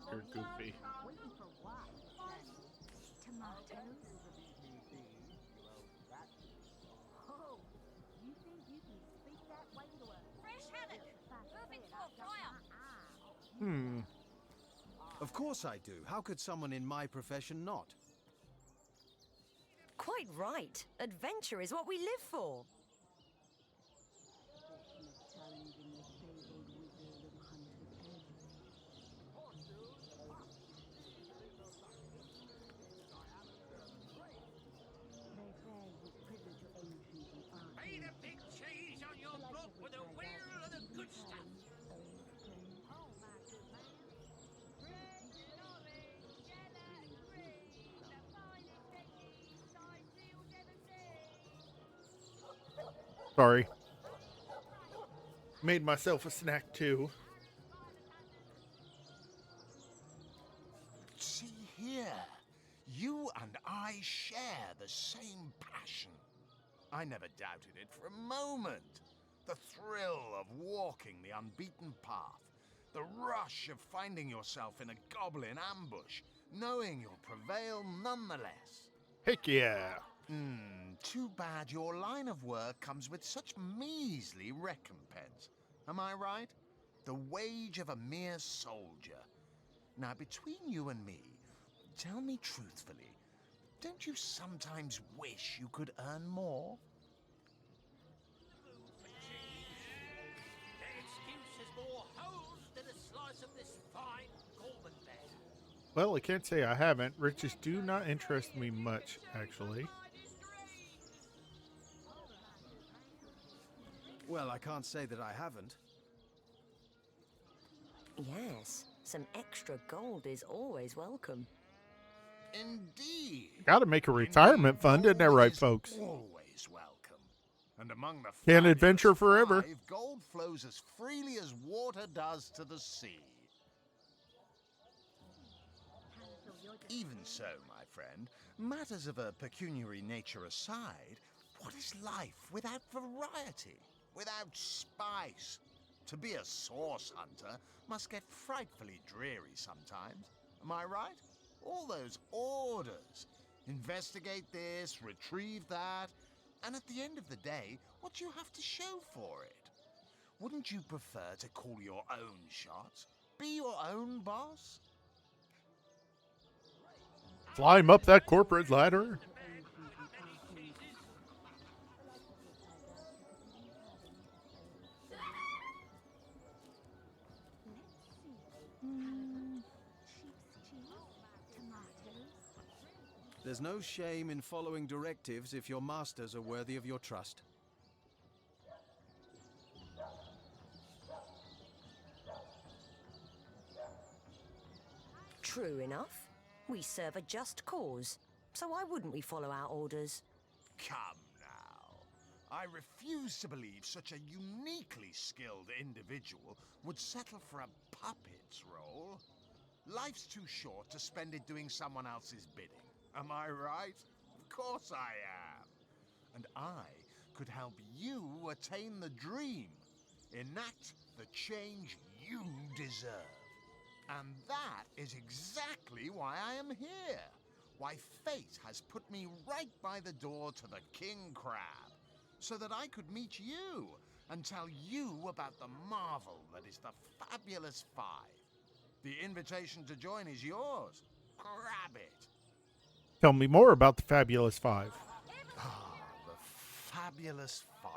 You're goofy. Of course I do. How could someone in my profession not? Quite right. Adventure is what we live for. Pay the big cheese on your block with a wheel of the good stuff. Sorry. Made myself a snack too. See here, you and I share the same passion. I never doubted it for a moment. The thrill of walking the unbeaten path, the rush of finding yourself in a goblin ambush, knowing you'll prevail nonetheless. Heck yeah. Too bad your line of work comes with such measly recompense. Am I right? The wage of a mere soldier. Now, between you and me, tell me truthfully, don't you sometimes wish you could earn more? That excuse has more holes than a slice of this fine Gorman bear. Well, I can't say I haven't. Riches do not interest me much, actually. Well, I can't say that I haven't. Yes, some extra gold is always welcome. Indeed. Gotta make a retirement fund, isn't that right, folks? Always welcome. And among the Can't adventure fabulous forever. 5, gold flows as freely as water does to the sea. Even so, my friend, matters of a pecuniary nature aside, what is life without variety, without spice? To be a source hunter must get frightfully dreary sometimes. Am I right? All those orders. Investigate this, retrieve that, and at the end of the day, what do you have to show for it? Wouldn't you prefer to call your own shots? Be your own boss? Climb up that corporate ladder. There's no shame in following directives if your masters are worthy of your trust. True enough. We serve a just cause, so why wouldn't we follow our orders? Come now. I refuse to believe such a uniquely skilled individual would settle for a puppet's role. Life's too short to spend it doing someone else's bidding. Am I right? Of course I am. And I could help you attain the dream, enact the change you deserve. And that is exactly why I am here. Why fate has put me right by the door to the King Crab, so that I could meet you and tell you about the marvel that is the Fabulous Five. The invitation to join is yours. Grab it. Tell me more about the Fabulous Five. Ah, the Fabulous Five.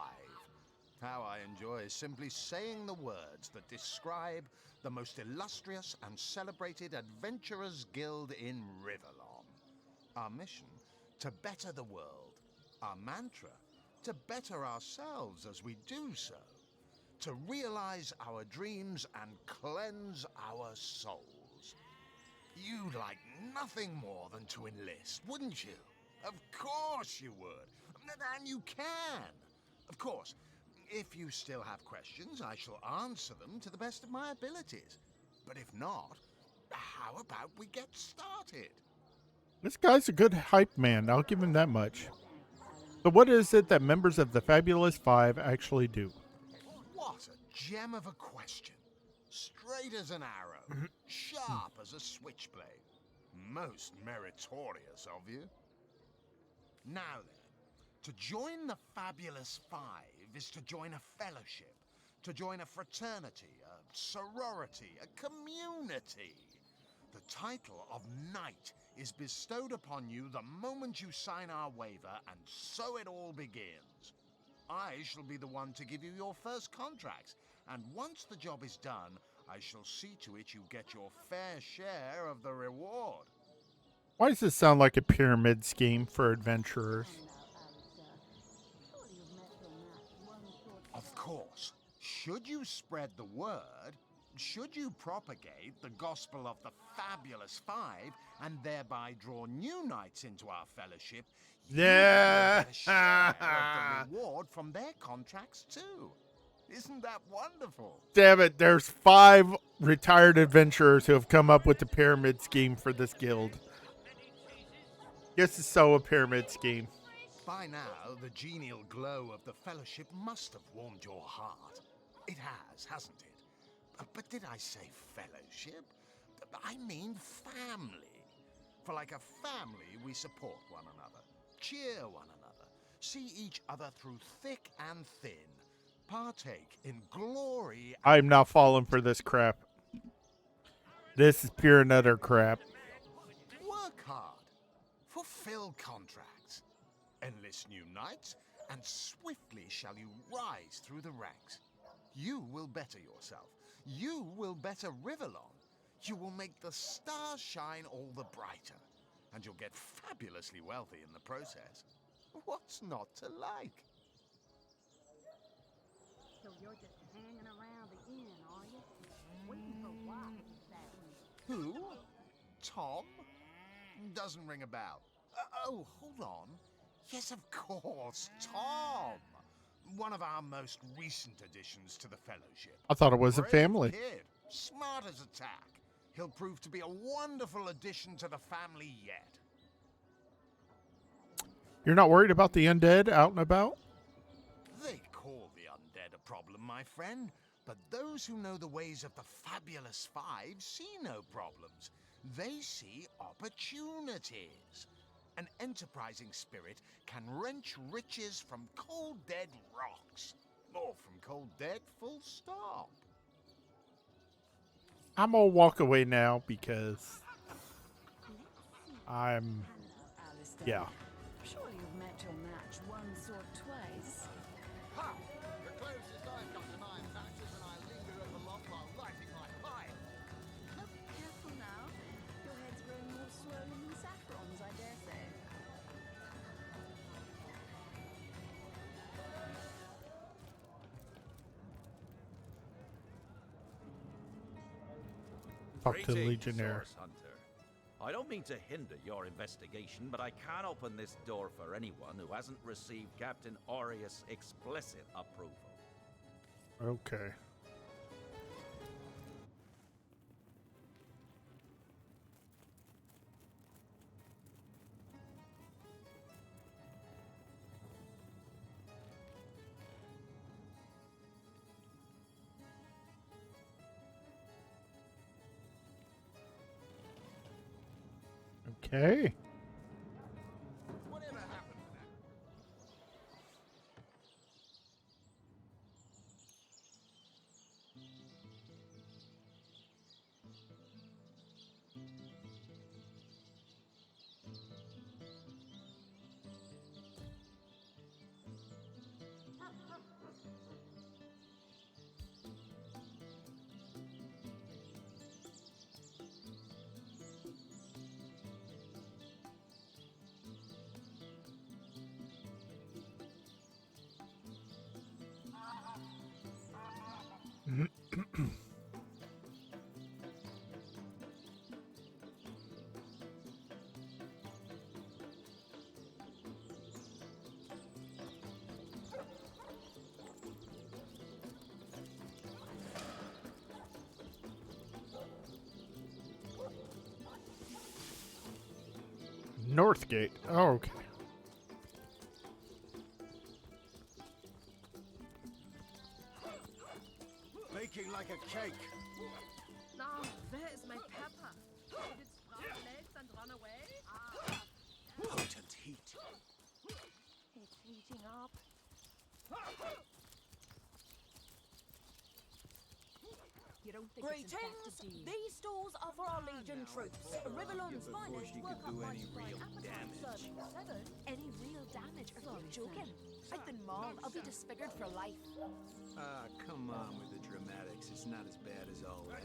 How I enjoy simply saying the words that describe the most illustrious and celebrated adventurers' guild in Rivellon. Our mission, to better the world. Our mantra, to better ourselves as we do so. To realize our dreams and cleanse our souls. You'd like nothing more than to enlist, wouldn't you? Of course you would. And you can. Of course, if you still have questions, I shall answer them to the best of my abilities. But if not, how about we get started? This guy's a good hype man. I'll give him that much. So what is it that members of the Fabulous Five actually do? What a gem of a question. Straight as an arrow, sharp as a switchblade. Most meritorious of you. Now then, to join the Fabulous Five is to join a fellowship, to join a fraternity, a sorority, a community. The title of Knight is bestowed upon you the moment you sign our waiver, and so it all begins. I shall be the one to give you your first contracts, and once the job is done, I shall see to it you get your fair share of the reward. Why does this sound like a pyramid scheme for adventurers? Of course, should you spread the word, should you propagate the gospel of the Fabulous Five and thereby draw new knights into our fellowship, Yeah. you will get a share of the reward from their contracts too. Isn't that wonderful? Damn it, there's 5 retired adventurers who have come up with the pyramid scheme for this guild. This is so a pyramid scheme. By now, the genial glow of the fellowship must have warmed your heart. It has, hasn't it? But did I say fellowship? I mean family. For like a family, we support one another, cheer one another, see each other through thick and thin, partake in glory. I'm not falling for this crap. This is pure and utter crap. Work hard. Fulfill contracts. Enlist new knights, and swiftly shall you rise through the ranks. You will better yourself. You will better Rivellon. You will make the stars shine all the brighter. And you'll get fabulously wealthy in the process. What's not to like? So you're just hanging around the inn, are you? Waiting for what exactly? Who? Tom? Doesn't ring a bell. Oh, hold on. Yes, of course, Tom. One of our most recent additions to the fellowship. I thought it was a Brave family. Kid, smart as a tack. He'll prove to be a wonderful addition to the family yet. You're not worried about the undead out and about? They call the undead a problem, my friend, but those who know the ways of the Fabulous Five see no problems. They see opportunities. An enterprising spirit can wrench riches from cold dead rocks, or from cold dead full stop. I'm gonna walk away now because yeah. Surely you've met your match once or twice. Ha! The closest I've got to 9 matches, and I linger at the lot while lighting my pipe. Oh, careful now. Your head's growing more swollen than saffrons, I dare say. Talk to the Greetings, Legionnaire. Source Hunter. I don't mean to hinder your investigation, but I can't open this door for anyone who hasn't received Captain Aureus' explicit approval. Okay. Okay. Whatever happened to that? North Gate. Oh, okay. Baking like a cake. Now, where is my pepper? Did it sprout legs and run away? Potent heat. It's heating up. You don't think Greetings! it's infected, do you? These stores are for our Legion troops. Rivellon's finest work up my spine appetite. Seven? Any real damage? Are you joking? I've been mauled. I'll be disfigured for life. Ah, come on with the dramatics. It's not as bad as all that.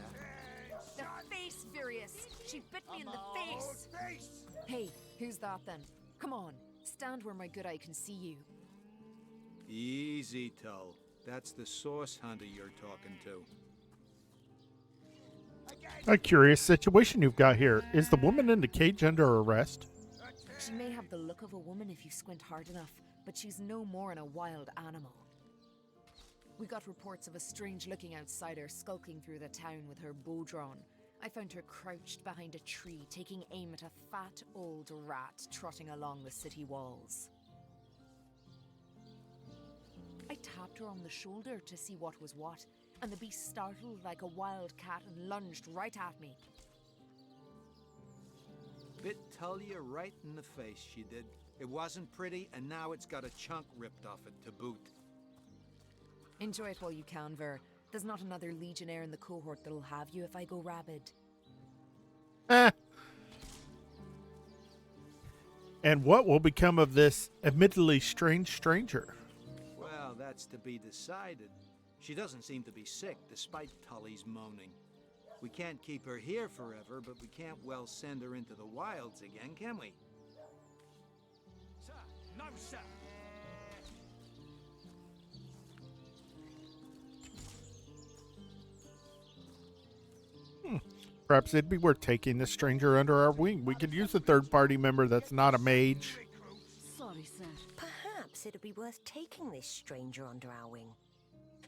The face furious. She bit me in the face. Hey, who's that then? Come on, stand where my good eye can see you. Easy, Tull. That's the source hunter you're talking to. A curious situation you've got here. Is the woman in the cage under arrest? She may have the look of a woman if you squint hard enough, but she's no more than a wild animal. We got reports of a strange-looking outsider skulking through the town with her bow drawn. I found her crouched behind a tree, taking aim at a fat old rat trotting along the city walls. I tapped her on the shoulder to see what was what, and the beast startled like a wild cat and lunged right at me. Bit Tullia right in the face, she did. It wasn't pretty, and now it's got a chunk ripped off it to boot. Enjoy it while you can, Ver. There's not another legionnaire in the cohort that'll have you if I go rabid. And what will become of this admittedly strange stranger? Well, that's to be decided. She doesn't seem to be sick, despite Tully's moaning. We can't keep her here forever, but we can't well send her into the wilds again, can we? Sir, no, sir. Perhaps it'd be worth taking this stranger under our wing. We could use a third-party member that's not a mage. Sorry, sir. Perhaps it'd be worth taking this stranger under our wing.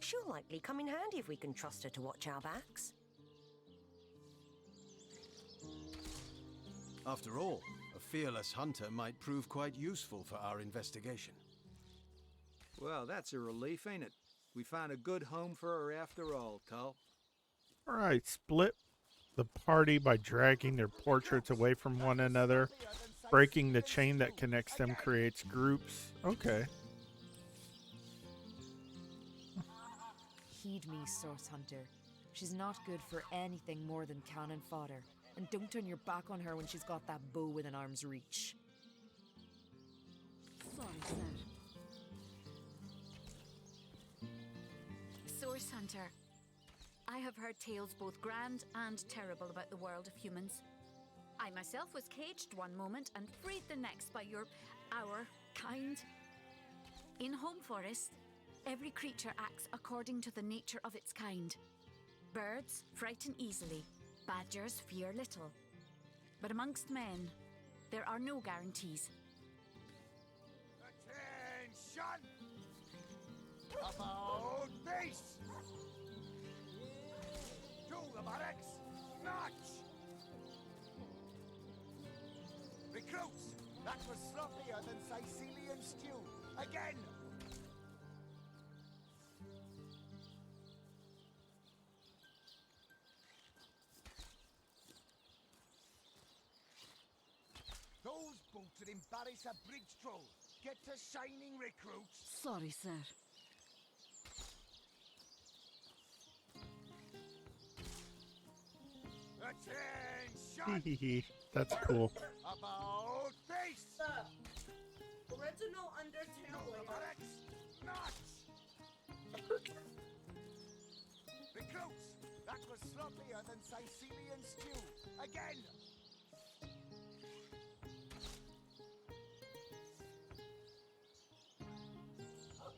She'll likely come in handy if we can trust her to watch our backs. After all, a fearless hunter might prove quite useful for our investigation. Well, that's a relief, ain't it? We found a good home for her after all, Tull. All right, split the party by dragging their portraits away from one another. Breaking the chain that connects them creates groups. Okay. Heed me, Source Hunter. She's not good for anything more than cannon fodder. And don't turn your back on her when she's got that bow within arm's reach. Sorry, sir. Source Hunter. I have heard tales both grand and terrible about the world of humans. I myself was caged one moment and freed the next by our kind. In Home Forest, every creature acts according to the nature of its kind. Birds frighten easily, badgers fear little. But amongst men, there are no guarantees. Attention! About base! To the barracks! March! Recruits! That was sloppier than Sicilian stew. Again! Those bolts would embarrass a bridge troll. Get to shining, recruits! Sorry, sir. Attention! That's cool. About face! Sir, original Undertale To the barracks! March! Recruits! That was sloppier than Sicilian stew. Again!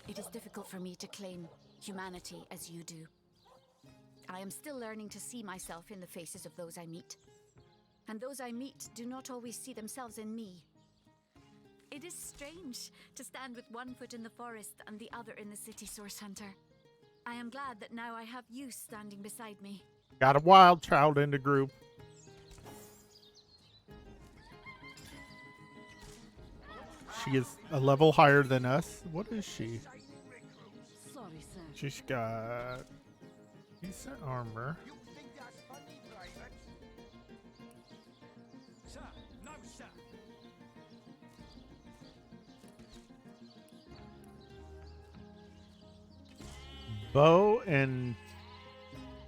It is difficult for me to claim humanity as you do. I am still learning to see myself in the faces of those I meet. And those I meet do not always see themselves in me. It is strange to stand with one foot in the forest and the other in the city, Source Hunter. I am glad that now I have you standing beside me. Got a wild child in the group. she is a level higher than us. What is she? Sorry, sir. She's got decent armor. Sir, no, sir. Bow and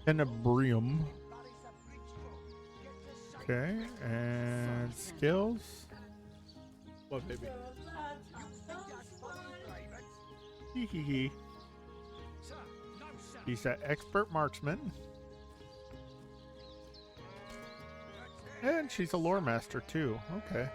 tenebrium. Okay, and skills. What, baby? Hee hee hee. He's an expert marksman. And she's a lore master too. Okay.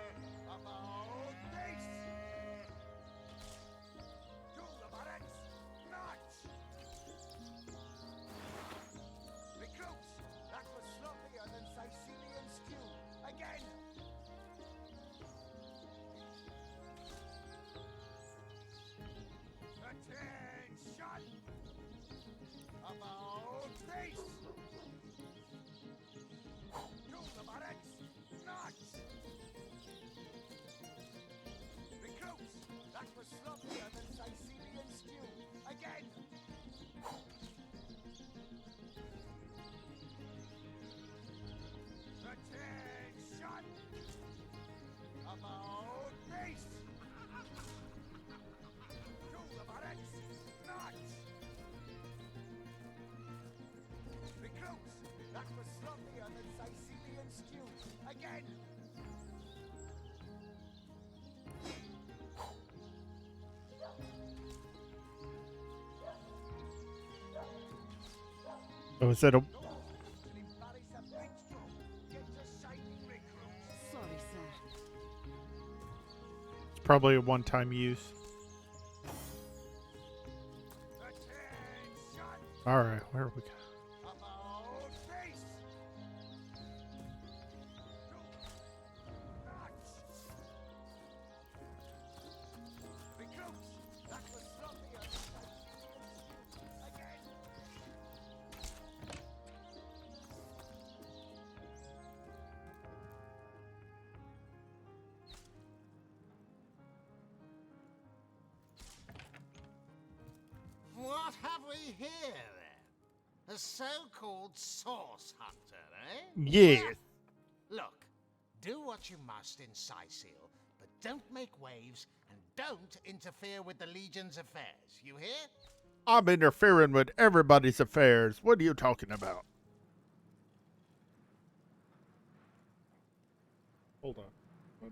Oh, is that a... Sorry, sir. It's probably a one-time use. Alright, where are we going? What have we here, then? A so-called source hunter, eh? Yes. Look, do what you must in Scythiel, but don't make waves and don't interfere with the Legion's affairs. You hear? I'm interfering with everybody's affairs. What are you talking about? Hold on. What?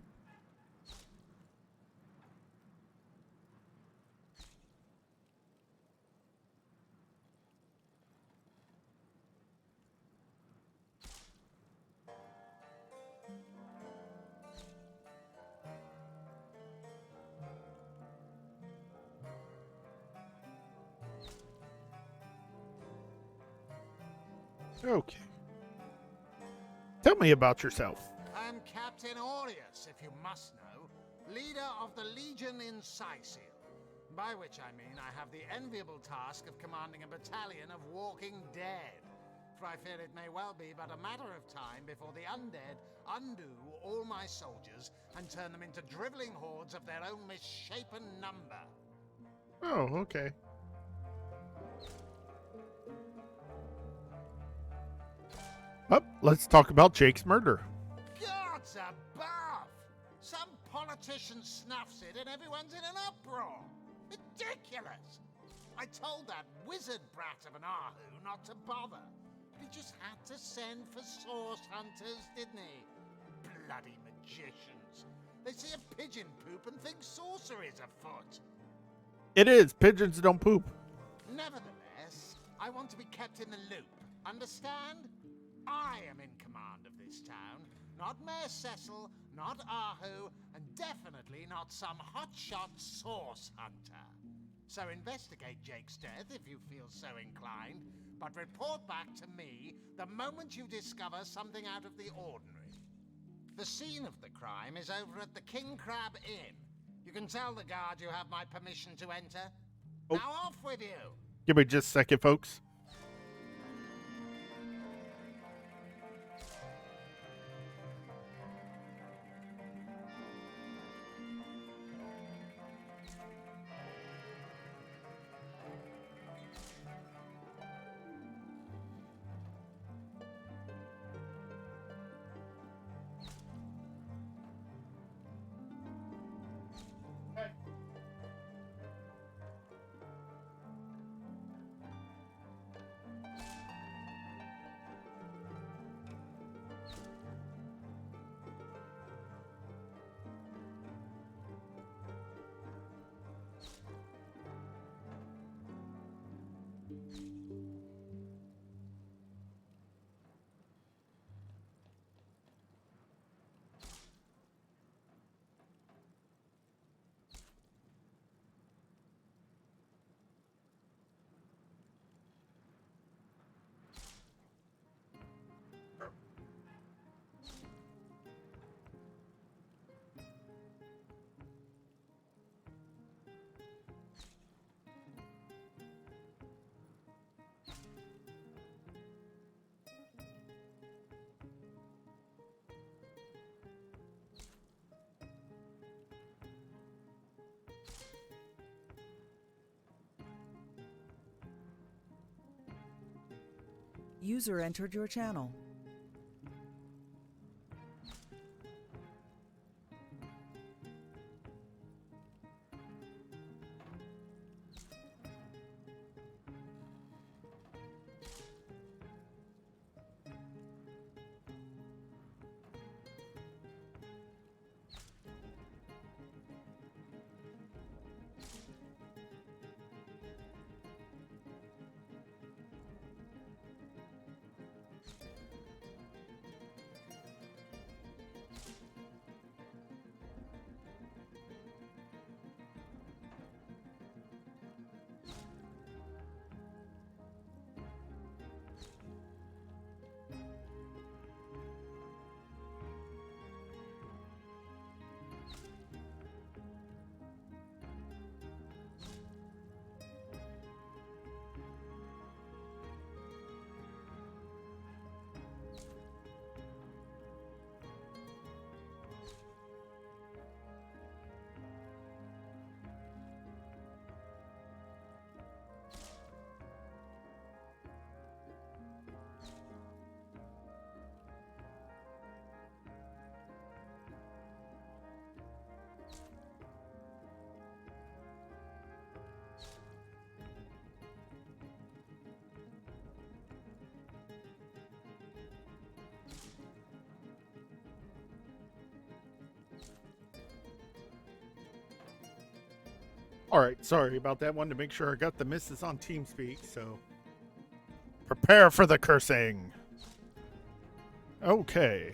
Okay. Tell me about yourself. I'm Captain Aureus, if you must know, leader of the Legion in Scythiel. By which I mean I have the enviable task of commanding a battalion of walking dead. For I fear it may well be but a matter of time before the undead undo all my soldiers and turn them into driveling hordes of their own misshapen number. Oh, okay. Up, let's talk about Jake's murder. Gods above! Some politician snuffs it and everyone's in an uproar. Ridiculous! I told that wizard brat of an Ahu not to bother. He just had to send for source hunters, didn't he? Bloody magicians. They see a pigeon poop and think sorcery's afoot. It is. Pigeons don't poop. Nevertheless, I want to be kept in the loop. Understand? I am in command of this town, not Mayor Cecil, not Ahu, and definitely not some hotshot source hunter. So investigate Jake's death if you feel so inclined, but report back to me the moment you discover something out of the ordinary. The scene of the crime is over at the King Crab Inn. You can tell the guard you have my permission to enter. Oh. Now off with you! Give me just a second, folks. User entered your channel. All right, sorry about that. Wanted to make sure I got the misses on TeamSpeak, so prepare for the cursing. Okay.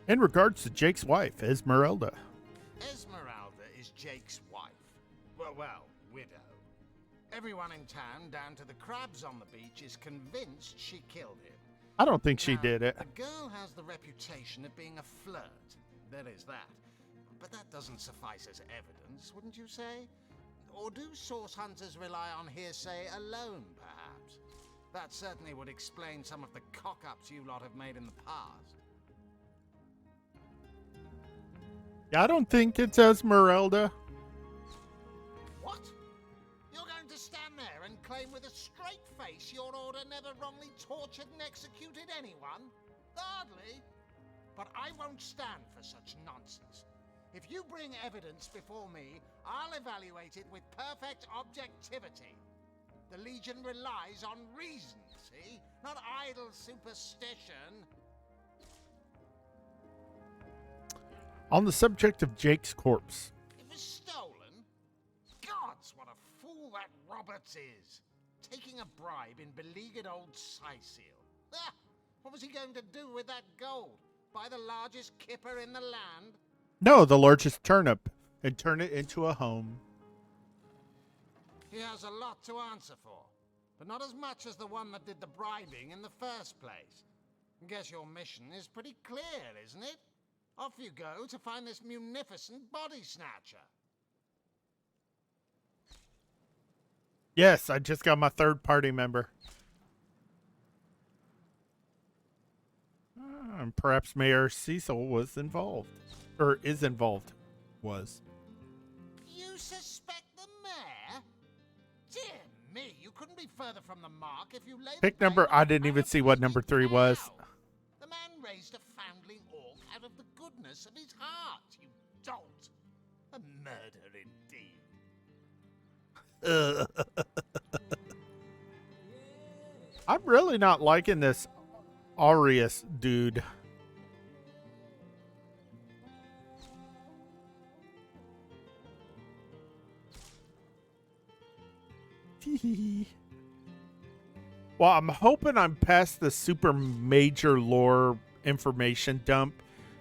In regards to Jake's wife, Esmeralda. Esmeralda is Jake's wife. Well, widow. Everyone in town, down to the crabs on the beach, is convinced she killed him. I don't think she did it. The girl has the reputation of being a flirt. There is that. But that doesn't suffice as evidence, wouldn't you say? Or do source hunters rely on hearsay alone, perhaps? That certainly would explain some of the cock-ups you lot have made in the past. Yeah, I don't think it's Esmeralda. What? You're going to stand there and claim with a straight face your order never wrongly tortured and executed anyone? Hardly. But I won't stand for such nonsense. If you bring evidence before me, I'll evaluate it with perfect objectivity. The Legion relies on reason, see? Not idle superstition. On the subject of Jake's corpse. It was stolen? Gods, what a fool that Roberts is. Taking a bribe in beleaguered old Scythiel. Ah, what was he going to do with that gold? Buy the largest kipper in the land? No, the largest turnip, and turn it into a home. He has a lot to answer for, but not as much as the one that did the bribing in the first place. Guess your mission is pretty clear, isn't it? Off you go to find this munificent body snatcher. Yes, I just got my third party member. And perhaps Mayor Cecil was involved. Or is involved. Was. You suspect the mayor? Dear me, you couldn't be further from the mark if you laid Pick number, I didn't even see what number 3 was. The man raised a foundling orc out of the goodness of his heart, you dolt. A murder indeed. I'm really not liking this Aureus dude. Well, I'm hoping I'm past the super major lore information dump,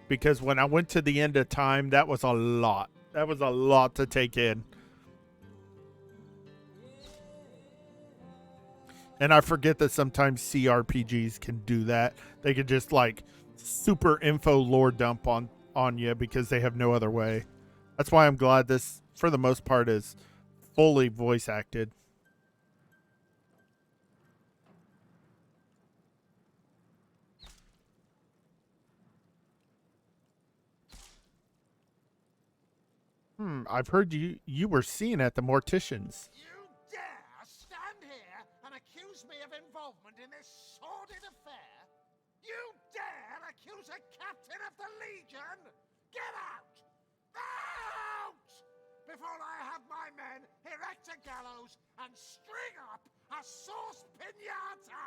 because when I went to the end of time, that was a lot. That was a lot to take in. And I forget that sometimes CRPGs can do that. They can just like super info lore dump on you because they have no other way. That's why I'm glad this, for the most part, is fully voice acted. I've heard you were seen at the mortician's. You dare stand here and accuse me of involvement in this sordid affair? You dare accuse a captain of the Legion? Get out! Out! Before I have my men erect a gallows and string up a sauce pinata!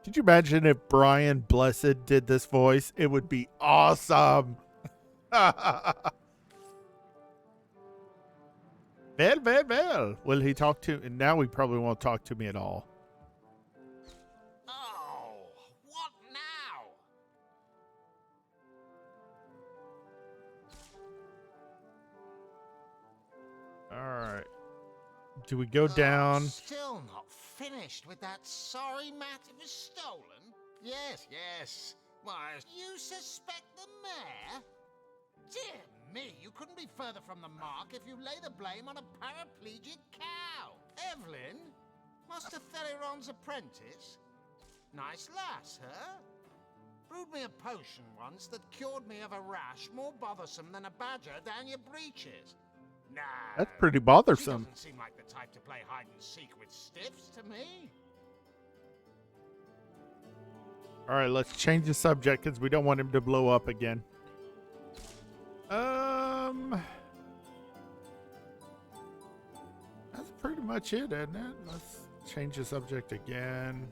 Could you imagine if Brian Blessed did this voice? It would be awesome. Well. Will he talk to... And now he probably won't talk to me at all. Oh, what now? All right. Do we go down? Still not finished with that sorry mat it was stolen? Yes. Why, you suspect the mayor? Dear me, you couldn't be further from the mark if you lay the blame on a paraplegic cow. Evelyn? Master Theriron's apprentice? Nice lass, huh? Brewed me a potion once that cured me of a rash more bothersome than a badger down your breeches. Nah. That's pretty She bothersome. doesn't seem like the type to play hide and seek with stiffs to me. All right, let's change the subject because we don't want him to blow up again. That's pretty much it, isn't it? Let's change the subject again.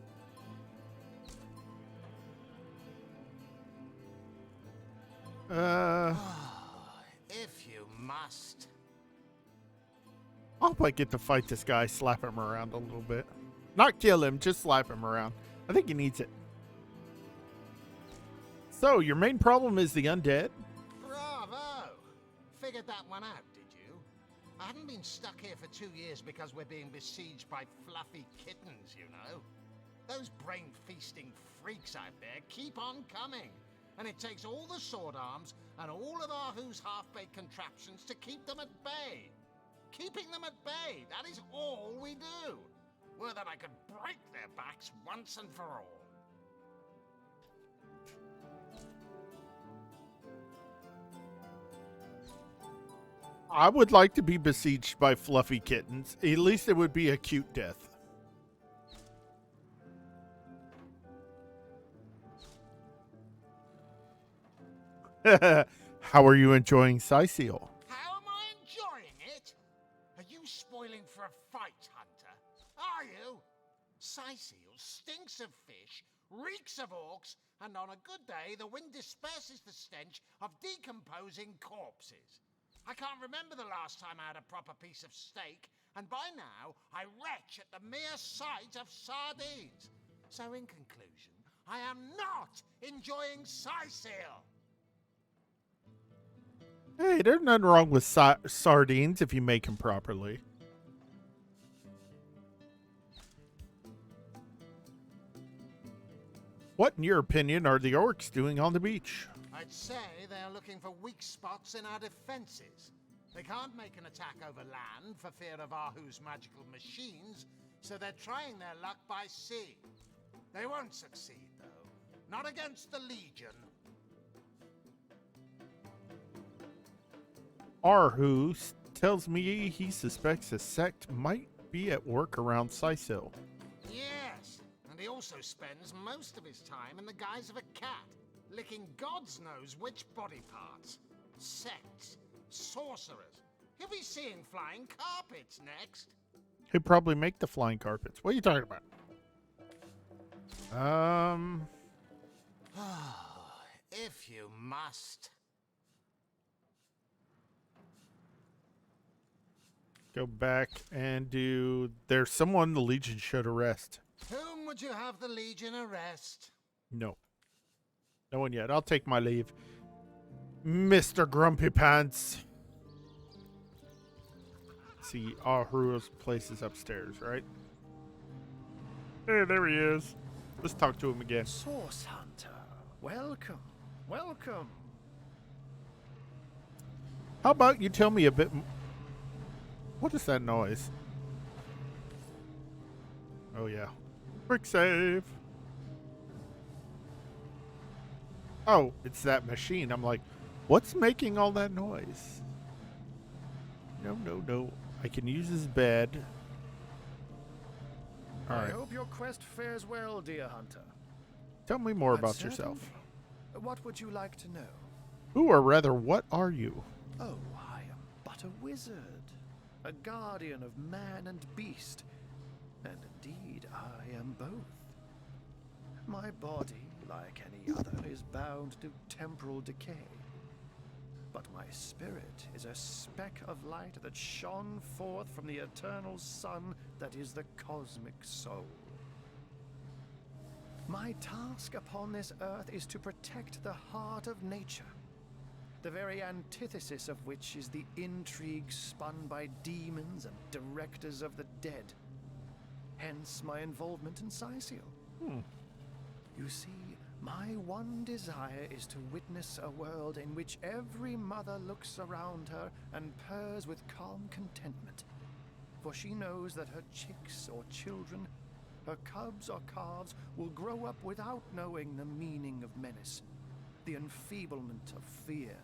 If you must. I hope I get to fight this guy, slap him around a little bit. Not kill him, just slap him around. I think he needs it. So, your main problem is the undead? Bravo! Figured that one out, did you? I haven't been stuck here for 2 years because we're being besieged by fluffy kittens, you know. Those brain-feasting freaks out there keep on coming. And it takes all the sword arms and all of Ahu's half-baked contraptions to keep them at bay. Keeping them at bay, that is all we do. Were that I could break their backs once and for all. I would like to be besieged by fluffy kittens. At least it would be a cute death. How are you enjoying Cyseal? How am I enjoying it? Are you spoiling for a fight, Hunter? Are you? Cyseal stinks of fish, reeks of orcs, and on a good day, the wind disperses the stench of decomposing corpses. I can't remember the last time I had a proper piece of steak, and by now, I retch at the mere sight of sardines. So in conclusion, I am not enjoying Cyseal. Hey, there's nothing wrong with sardines if you make them properly. What, in your opinion, are the orcs doing on the beach? I'd say they're looking for weak spots in our defenses. They can't make an attack over land for fear of Ahu's magical machines, so they're trying their luck by sea. They won't succeed, though. Not against the Legion. Ahu tells me he suspects a sect might be at work around Cyseal. Yes, and he also spends most of his time in the guise of a cat, licking God's knows which body parts. Sects, sorcerers. He'll be seeing flying carpets next. He'll probably make the flying carpets. What are you talking about? If you must. Go back and do... There's someone the Legion should arrest. Whom would you have the Legion arrest? No. No one yet. I'll take my leave. Mr. Grumpy Pants. See, Ahu's place is upstairs, right? Hey, there he is. Let's talk to him again. Source Hunter, welcome. Welcome. How about you tell me a bit... What is that noise? Oh, yeah. Quick save. Oh, it's that machine. I'm like, what's making all that noise? No. I can use his bed. All I right. hope your quest fares well, dear hunter. Tell me more But about yourself. certainly, what would you like to know? Who, or rather, what are you? Oh, I am but a wizard, a guardian of man and beast, and indeed I am both. My body, like any other, is bound to temporal decay. But my spirit is a speck of light that shone forth from the eternal sun that is the cosmic soul. My task upon this earth is to protect the heart of nature, the very antithesis of which is the intrigue spun by demons and directors of the dead. Hence my involvement in Sicil. You see, my one desire is to witness a world in which every mother looks around her and purrs with calm contentment, for she knows that her chicks or children, her cubs or calves, will grow up without knowing the meaning of menace, the enfeeblement of fear.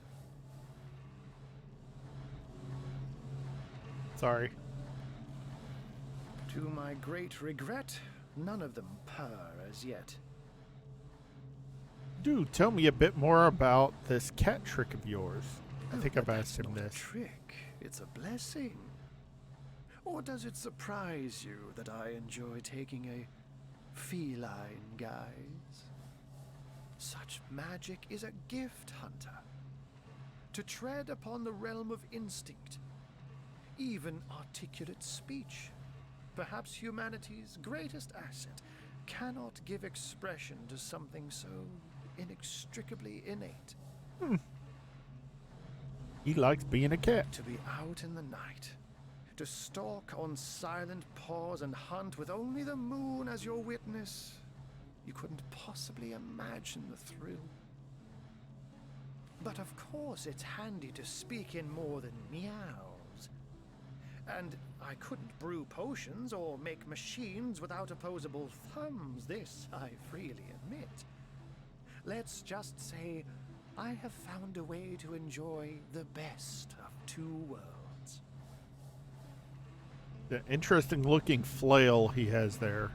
Sorry. To my great regret, none of them purr as yet. Do tell me a bit more about this cat trick of yours. I think I've But asked that's him not this. a trick, it's a blessing. Or does it surprise you that I enjoy taking a feline guise? Such magic is a gift, hunter. To tread upon the realm of instinct, even articulate speech, perhaps humanity's greatest asset, cannot give expression to something so inextricably innate. He likes being a cat. To be out in the night, to stalk on silent paws and hunt with only the moon as your witness, you couldn't possibly imagine the thrill. But of course it's handy to speak in more than meows. And I couldn't brew potions or make machines without opposable thumbs, this I freely admit. Let's just say I have found a way to enjoy the best of two worlds. The interesting looking flail he has there.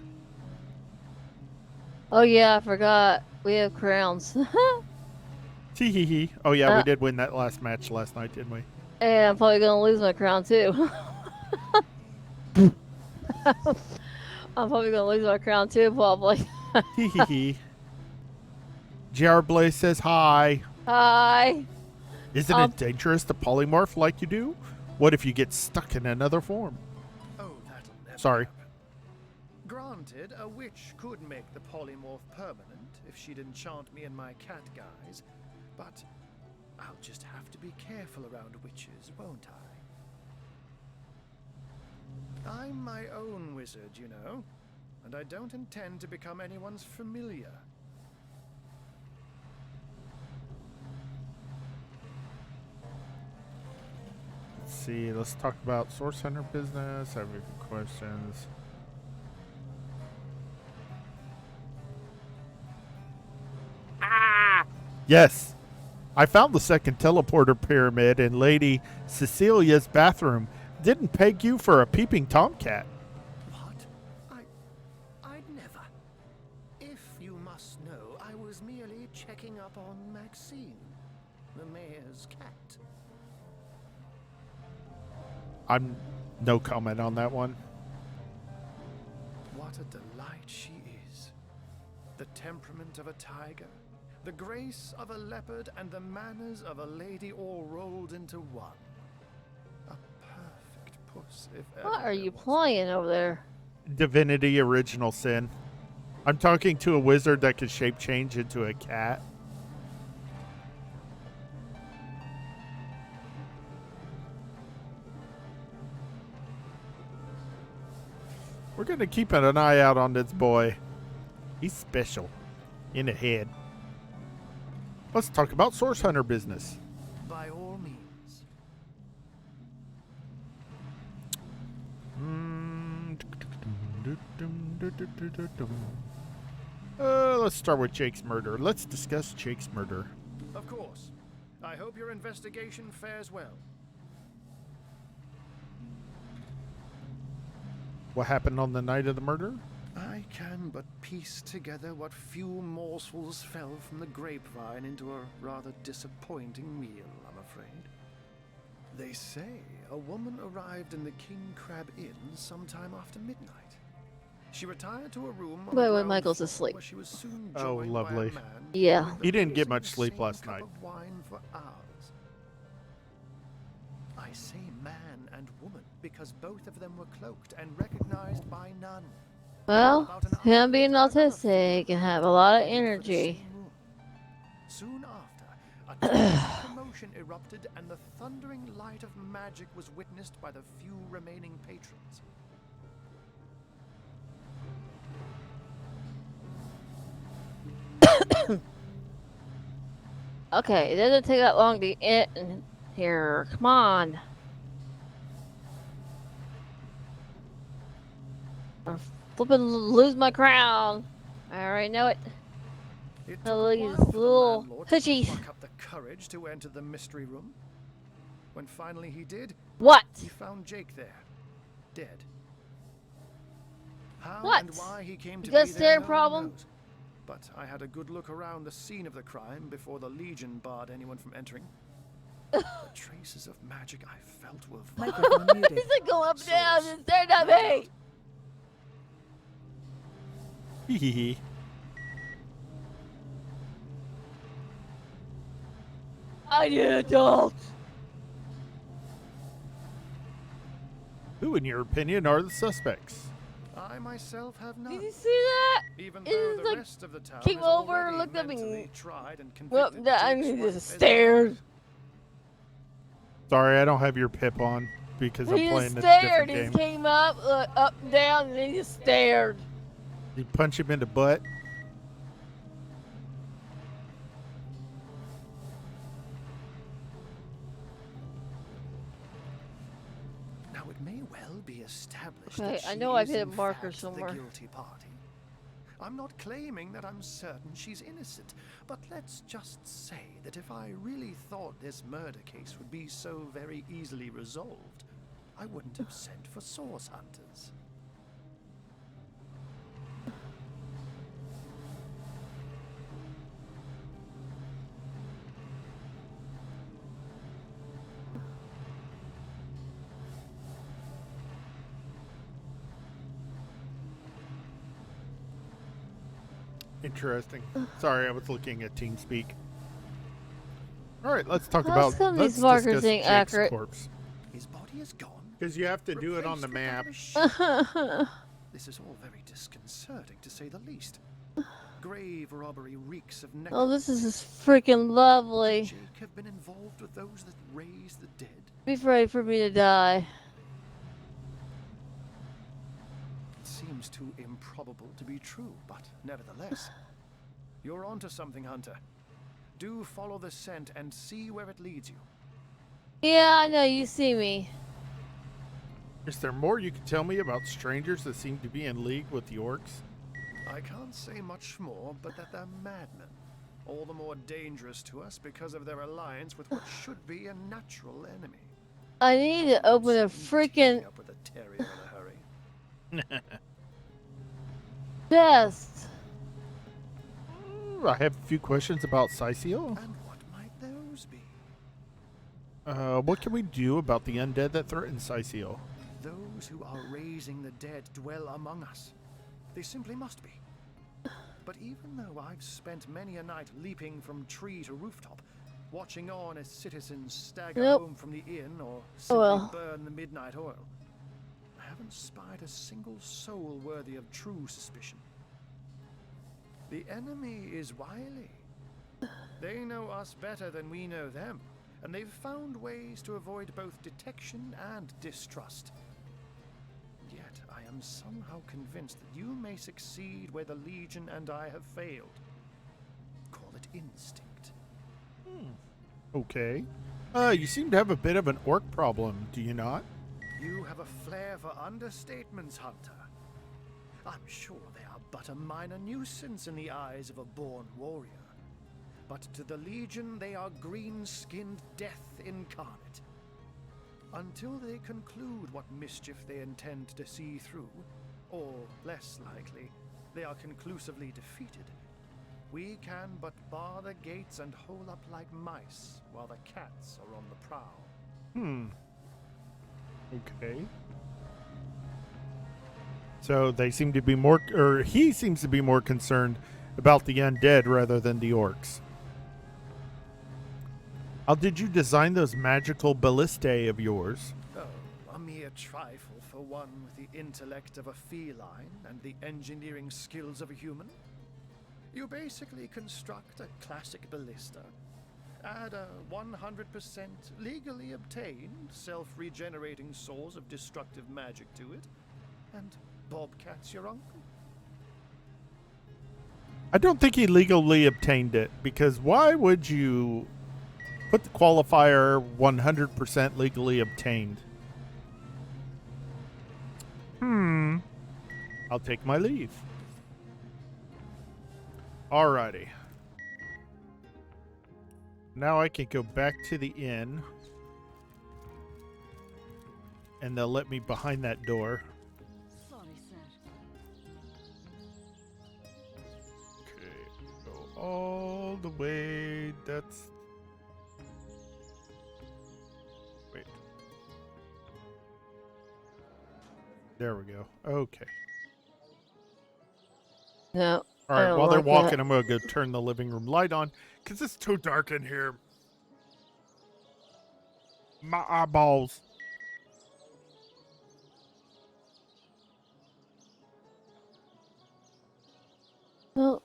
Oh yeah, I forgot. We have crowns. Tee hee hee. Oh yeah, we did win that last match last night, didn't we? And I'm probably gonna lose my crown too. I'm probably gonna lose my crown too, probably. Tee hee hee. JR Blaze says hi. Hi. Isn't it dangerous to polymorph like you do? What if you get stuck in another form? Oh, that'll never Sorry. happen. Granted, a witch could make the polymorph permanent if she'd enchant me in my cat guise, but I'll just have to be careful around witches, won't I? I'm my own wizard, you know, and I don't intend to become anyone's familiar. Let's see. Let's talk about Source Hunter business. I have a few questions. Yes. I found the second teleporter pyramid in Lady Cecilia's bathroom. Didn't peg you for a peeping tomcat. What? I'd never. If you must know, I was merely checking up on Maxine, the mayor's cat. I'm no comment on that one. What a delight she is. The temperament of a tiger, the grace of a leopard, and the manners of a lady all rolled into one. A perfect puss, if ever. What are you playing over there? Divinity Original Sin. I'm talking to a wizard that can shape change into a cat. We're going to keep an eye out on this boy. He's special. In the head. Let's talk about Source Hunter business. By all means. Let's start with Jake's murder. Let's discuss Jake's murder. Of course. I hope your investigation fares well. What happened on the night of the murder? I can but piece together what few morsels fell from the grapevine into a rather disappointing meal, I'm afraid. They say a woman arrived in the King Crab Inn sometime after midnight. She retired to a room on the Wait, ground Michael's floor, asleep. where she was soon Oh, joined lovely. by a man Yeah. who had He been didn't get raising much the sleep same last cup night. of wine for hours. I say man and woman because both of them were cloaked and recognized by none. Well, About an hour him being later, another autistic figure can have a lot of headed for the energy. same room. Soon after, a terrible commotion erupted and the thundering light of magic was witnessed by the few remaining patrons. Okay, it doesn't take that long to get in here. Come on. I'm flipping lose my crown. I already know it. It The took a these while for the little landlord to hoochies. pluck up the courage to enter the mystery room. When finally he did, What? he found Jake there, dead. How What? and why he came to You got a be there, staring no one problem? knows. But I had a good look around the scene of the crime before the Legion barred anyone from entering. The traces of magic I felt were Microphone muted. He's like going up and down and staring at me. Hee. I need an adult. Who, in your opinion, are the suspects? I myself have none. Did you see that? Even It though is the like rest of the town came is over, already looked at me. mentally tried and Well, convicted, I Jake's mean, wife just is stared. Sorry, I don't have your pip on because I'm He playing just a stared. different He game. just came up and down, and he just stared. You punch him in the butt. Now it may well be established Okay, that I she know I've is hit a in marker fact somewhere. the guilty party. I'm not claiming that I'm certain she's innocent, but let's just say that if I really thought this murder case would be so very easily resolved, I wouldn't have sent for source hunters. Interesting. Sorry, I was looking at TeamSpeak. All right, let's talk How about. come Let's these markers discuss ain't Jake's accurate? corpse. His body is gone. Because you have to do it on the map. This is all very disconcerting, to say the least. Grave robbery reeks of Oh, necromancy. this is freaking lovely. Jake have been involved with those that raise the dead? Be ready for me to die. It seems too improbable to be true, but nevertheless, you're onto something, Hunter. Do follow the scent and see where it leads you. Yeah, I know. You see me. Is there more you can tell me about strangers that seem to be in league with the orcs? I can't say much more, but that they're madmen. All the more dangerous to us because of their alliance with what should be a natural enemy. I need to open a freaking Up with a terrier in a hurry. chest. I have a few questions about Sisio. And what might those be? What can we do about the undead that threaten Sisio? Those who are raising the dead dwell among us. They simply must be. But even though I've spent many a night leaping from tree to rooftop, watching on as citizens stagger home from the inn or simply burn the midnight oil, I haven't spied a single soul worthy of true suspicion. The enemy is wily. They know us better than we know them, and they've found ways to avoid both detection and distrust. Yet I am somehow convinced that you may succeed where the Legion and I have failed. Call it instinct. Okay. You seem to have a bit of an orc problem, do you not? You have a flair for understatements, Hunter. I'm sure they are but a minor nuisance in the eyes of a born warrior. But to the Legion, they are green-skinned death incarnate. Until they conclude what mischief they intend to see through, or less likely, they are conclusively defeated, we can but bar the gates and hole up like mice while the cats are on the prowl. Okay. So they seem to be more, or he seems to be more concerned about the undead rather than the orcs. How did you design those magical ballistae of yours? Oh, a mere trifle for one with the intellect of a feline and the engineering skills of a human. You basically construct a classic ballista, add a 100% legally obtained self-regenerating source of destructive magic to it, and Bobcat's your uncle. I don't think he legally obtained it, because why would you put the qualifier 100% legally obtained? I'll take my leave. Alrighty. Now I can go back to the inn. And they'll let me behind that door. Sorry, sir. Okay. Go all the way. That's... Wait. There we go. Okay. No. All right, while they're walking, I'm going to go turn the living room light on because it's too dark in here. My eyeballs. Well,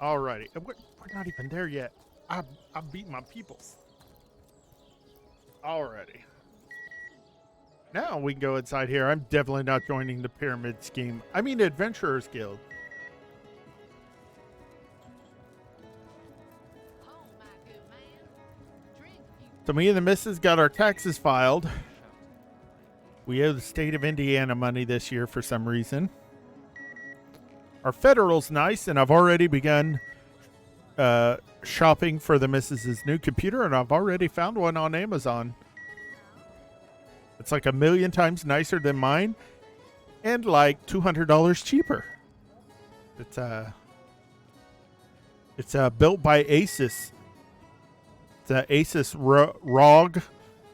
Alrighty. We're not even there yet. I beat my peoples. Alrighty. Now we can go inside here. I'm definitely not joining the pyramid scheme. I mean, Adventurers Guild. So me and the missus got our taxes filed. We owe the state of Indiana money this year for some reason. Our federal's nice, and I've already begun shopping for the missus's new computer, and I've already found one on Amazon. It's like 1,000,000 times nicer than mine, and like $200 cheaper. It's built by Asus. It's a Asus ROG,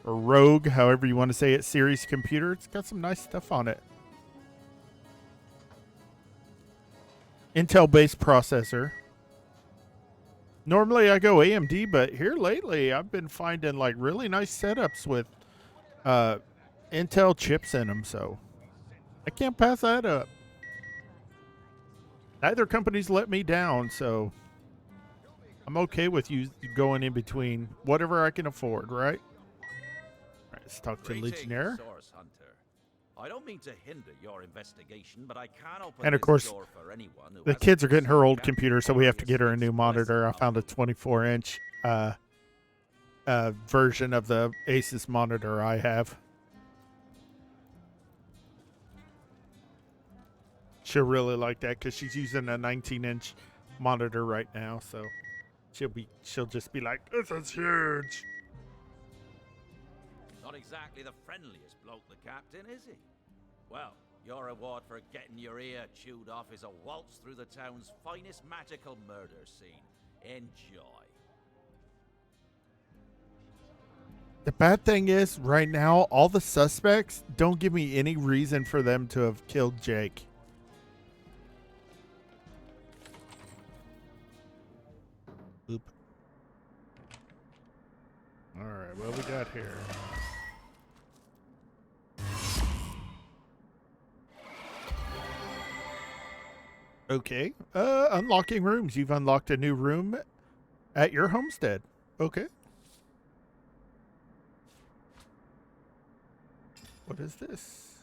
or Rogue, however you want to say it, series computer. It's got some nice stuff on it. Intel-based processor. Normally I go AMD, but here lately I've been finding like really nice setups with Intel chips in them, so I can't pass that up. Neither company's let me down, so I'm okay with you going in between whatever I can afford, right? All right, let's talk to Legionnaire. Source Hunter. I don't mean to hinder your investigation, but I can't open And of this course, door for anyone who the hasn't kids are getting her old received computer, so we have to get her a new monitor. I found a 24-inch version of the Asus monitor I have. She'll really like that because she's using a 19-inch monitor right now, so she'll just be like, "This is huge." Not exactly the friendliest bloke, the captain, is he? Well, your reward for getting your ear chewed off is a waltz through the town's finest magical murder scene. Enjoy. The bad thing is, right now, all the suspects don't give me any reason for them to have killed Jake. Oop. All right, what we got here? Okay. Unlocking rooms. You've unlocked a new room at your homestead. Okay. What is this?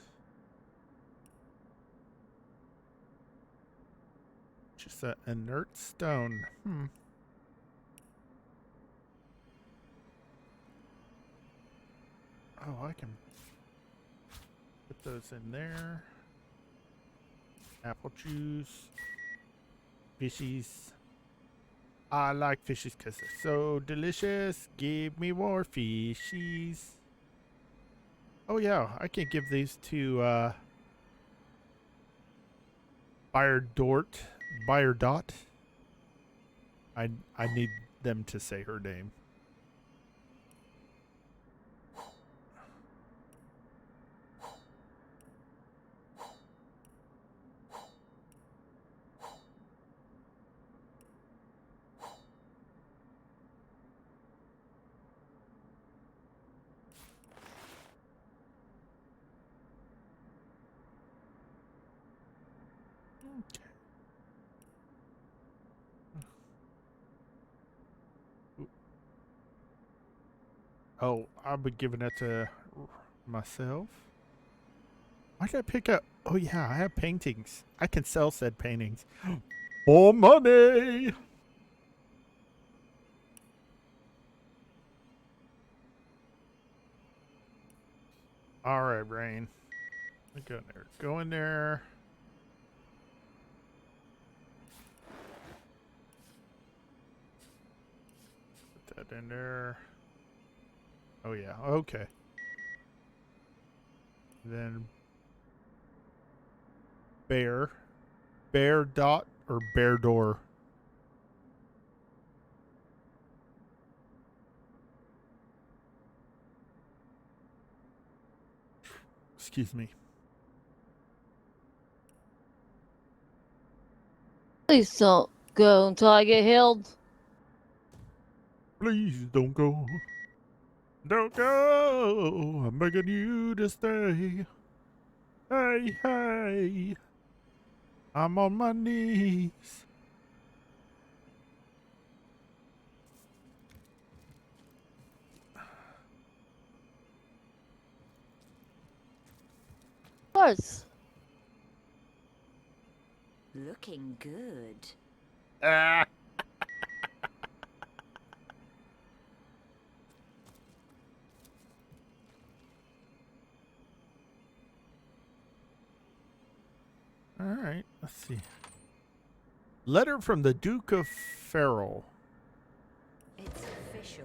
Just an inert stone. Oh, I can put those in there. Apple juice. Fishies. I like fishies because they're so delicious. Give me more fishies. Oh yeah, I can give these to Buyer Dot. I need them to say her name. Oh, I'll be giving that to myself. Why did I pick up? Oh yeah, I have paintings. I can sell said paintings. For money! Alright, Rhaine. Go in there. Go in there. Put that in there. Oh yeah, okay. Then Bear Dot or Bear Door. Excuse me. Please don't go until I get healed. Please don't go. Don't go. I'm begging you to stay. Hey, hey. I'm on my knees. Of course. Looking good. All right, let's see. Letter from the Duke of Ferrol. It's official.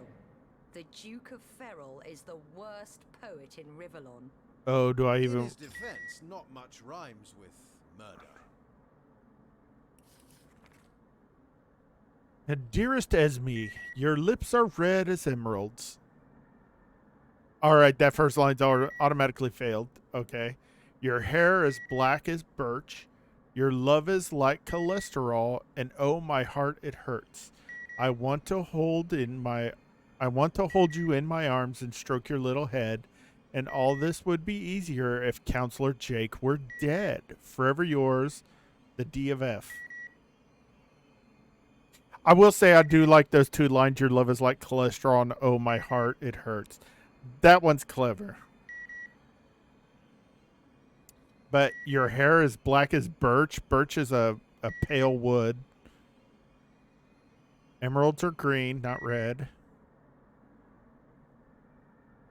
The Duke of Ferrol is the worst poet in Rivellon. Oh, do I even... In his defense, not much rhymes with murder. And dearest Esme, your lips are red as emeralds. All right, that first line's automatically failed. Okay. Your hair is black as birch. Your love is like cholesterol, and oh, my heart, it hurts. I want to hold you in my arms and stroke your little head, and all this would be easier if Counselor Jake were dead. Forever yours, the D of F. I will say I do like those two lines. Your love is like cholesterol, and oh, my heart, it hurts. That one's clever. But your hair is black as birch. Birch is a pale wood. Emeralds are green, not red.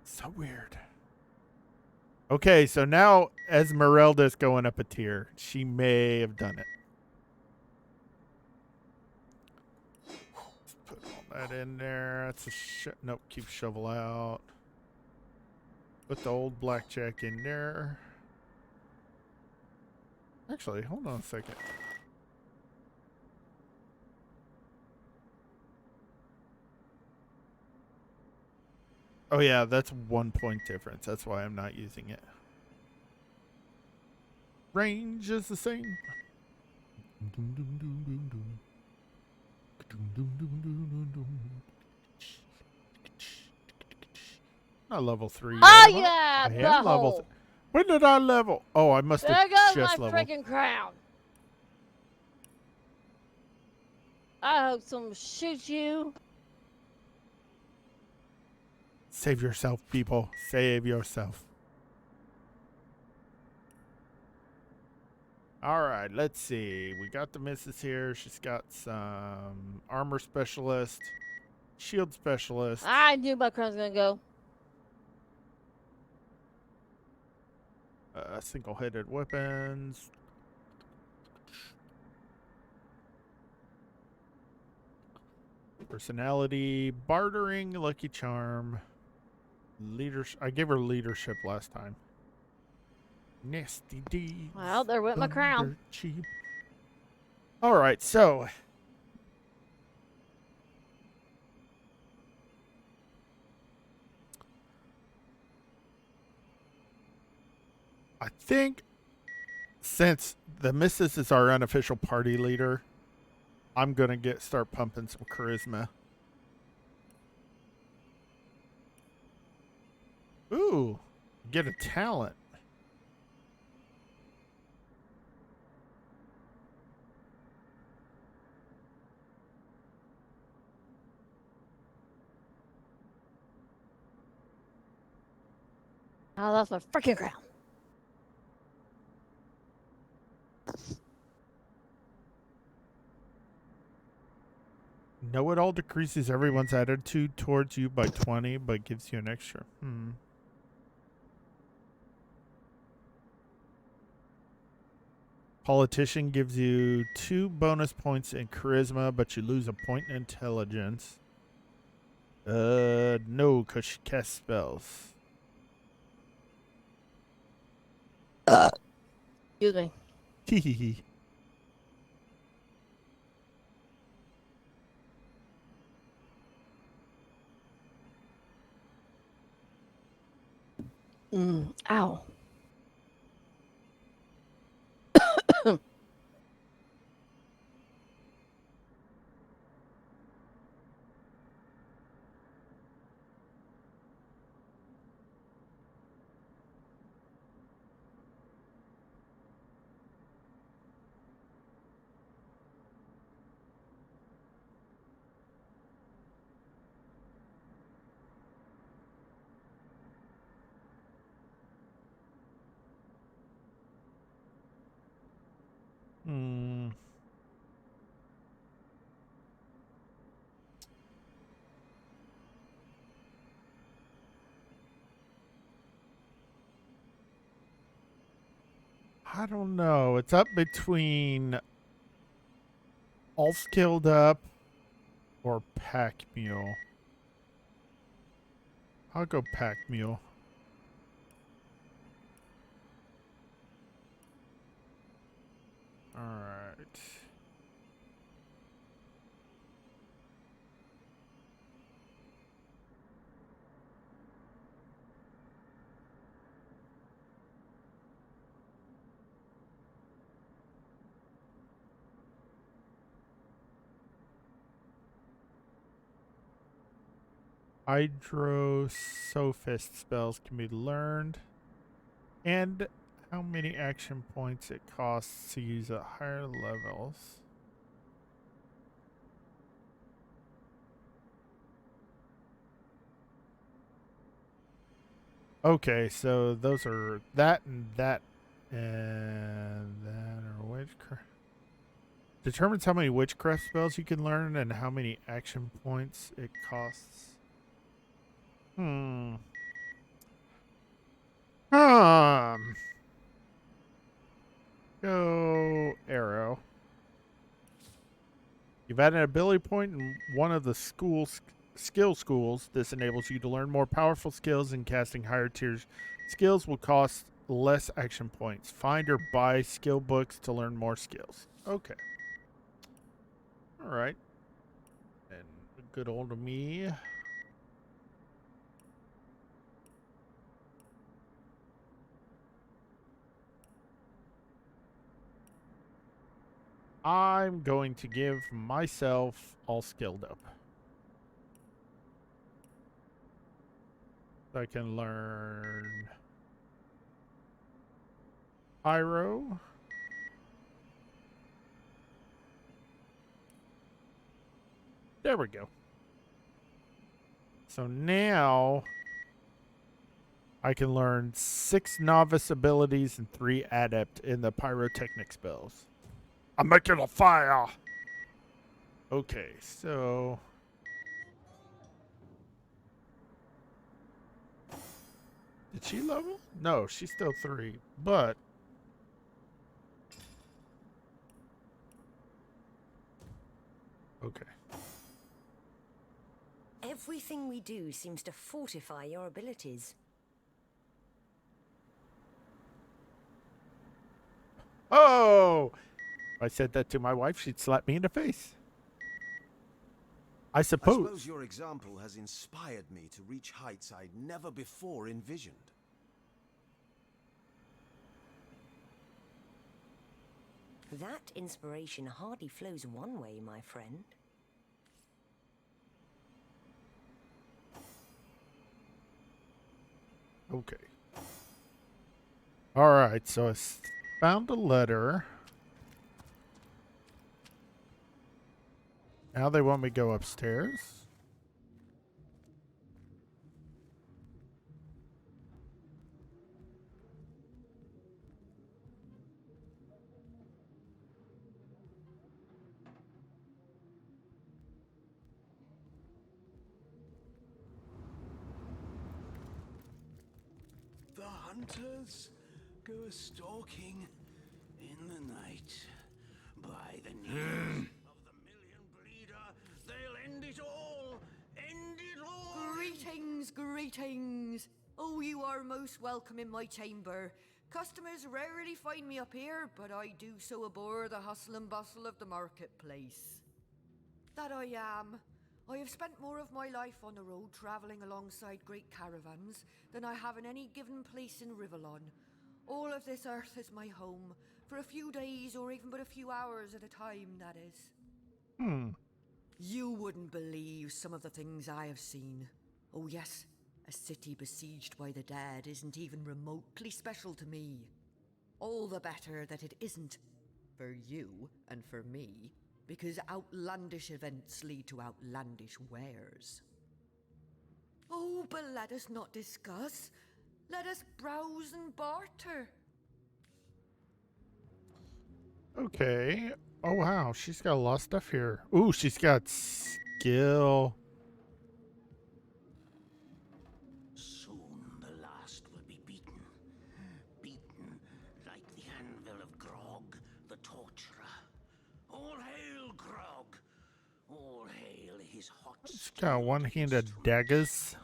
So weird. Okay, so now Esmeralda's going up a tier. She may have done it. Let's put all that in there. That's a nope, keep shovel out. Put the old blackjack in there. Actually, hold on a second. Oh yeah, that's 1 point difference. That's why I'm not using it. Range is the same. Not level 3 yet. Oh yeah, I am level. When did I level? Oh, I must have there goes just my leveled. freaking crown. I hope someone shoots you. Save yourself, people. Save yourself. All right, let's see. We got the missus here. She's got some armor specialist, shield specialist. I knew my crown's gonna go. Single-headed weapons. Personality, bartering, lucky charm, leadership. I gave her leadership last time. Nasty deeds. Well, there went my crown. Cheap. All right, so I think since the Missus is our unofficial party leader, I'm gonna start pumping some charisma. Ooh, get a talent. I lost my freaking crown. Know it all decreases everyone's attitude towards you by 20, but gives you an extra. Politician gives you 2 bonus points in charisma, but you lose a point in intelligence. No, because she casts spells. Excuse me. Hehehe. Ow. I don't know. It's up between all skilled up or pack mule. I'll go pack mule. All right. Hydrosophist spells can be learned. And how many action points it costs to use at higher levels. Okay, so those are that and that and that are witchcraft. Determines how many witchcraft spells you can learn and how many action points it costs. Go arrow. You've added an ability point in one of the skill schools. This enables you to learn more powerful skills, and casting higher tiers skills will cost less action points. Find or buy skill books to learn more skills. Okay. All right. And good old me. I'm going to give myself all skilled up. I can learn Pyro. There we go. So now I can learn 6 novice abilities and 3 adept in the pyrotechnic spells. I'm making a fire. Okay, so Did she level? No, she's still 3. But okay. Everything we do seems to fortify your abilities. Oh! If I said that to my wife, she'd slap me in the face. I I suppose. suppose your example has inspired me to reach heights I'd never before envisioned. That inspiration hardly flows one way, my friend. Okay. All right, so I found a letter. Now they want me to go upstairs. The hunters go stalking in the night. By the needles of the million bleeder, they'll end it all! End it all! Greetings, greetings! Oh, you are most welcome in my chamber. Customers rarely find me up here, but I do so abhor the hustle and bustle of the marketplace. That I am. I have spent more of my life on the road travelling alongside great caravans than I have in any given place in Rivellon. All of this earth is my home, for a few days or even but a few hours at a time, that is. You wouldn't believe some of the things I have seen. Oh yes, a city besieged by the dead isn't even remotely special to me. All the better that it isn't. For you and for me. Because outlandish events lead to outlandish wares. Oh, but let us not discuss. Let us browse and barter. Okay. Oh, wow. She's got a lot of stuff here. Ooh, she's got skill. Soon the last will be beaten. Beaten like the anvil of Grog, the torturer. All hail Grog! All hail his hot She's got one-handed daggers.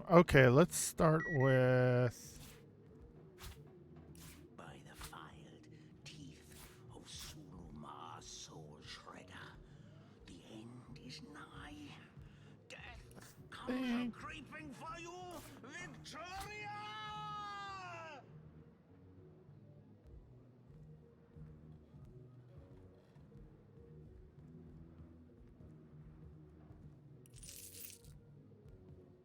Okay, let's start with... By the filed teeth of Sulumar's soul shredder, the end is nigh. Death comes a-creeping for you, Victoria!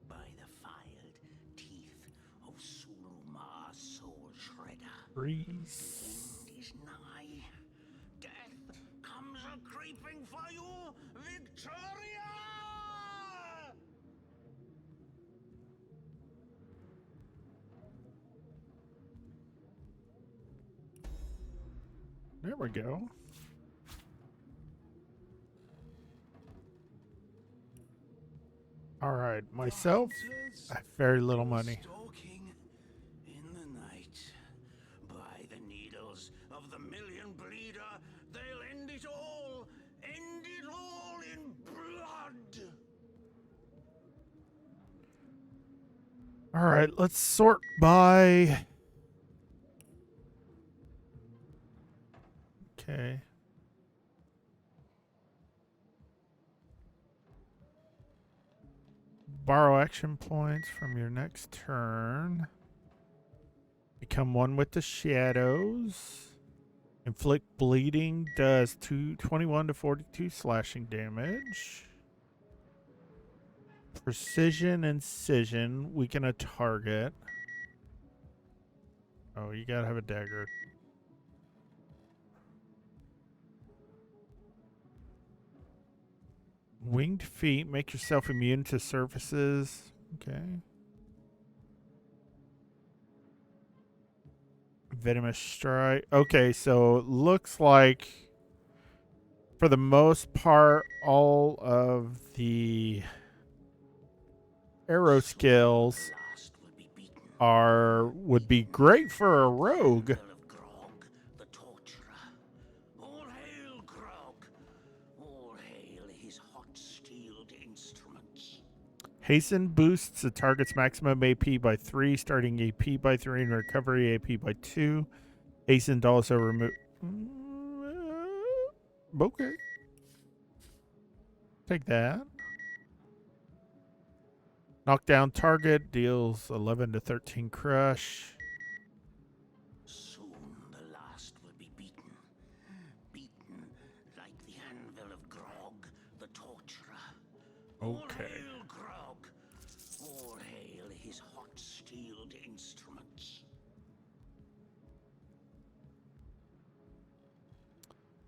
By the filed teeth of Sulumar's soul shredder, Grease. the end is nigh. Death comes a-creeping for you, Victoria! There we go. All right, myself, I have very little money. Stalking in the night. By the needles of the million bleeder, they'll end it all! End it all in blood! All right, let's sort by... Okay. Borrow action points from your next turn. Become one with the shadows. Inflict bleeding does 21 to 42 slashing damage. Precision incision, weaken a target. Oh, you gotta have a dagger. Winged feet, make yourself immune to surfaces. Okay. Venomous strike. Okay, so it looks like for the most part, all of the arrow skills would be great for a rogue. The torturer. All hail Grog. All hail his hot-steeled instruments. Hasten boosts the target's maximum AP by 3, starting AP by 3, and recovery AP by 2. Hasten also remove. Okay. Take that. Knockdown target deals 11 to 13 crush. Soon the last will be beaten. Beaten like the anvil of Grog, the torturer. All Okay. hail Grog. All hail his hot-steeled instruments.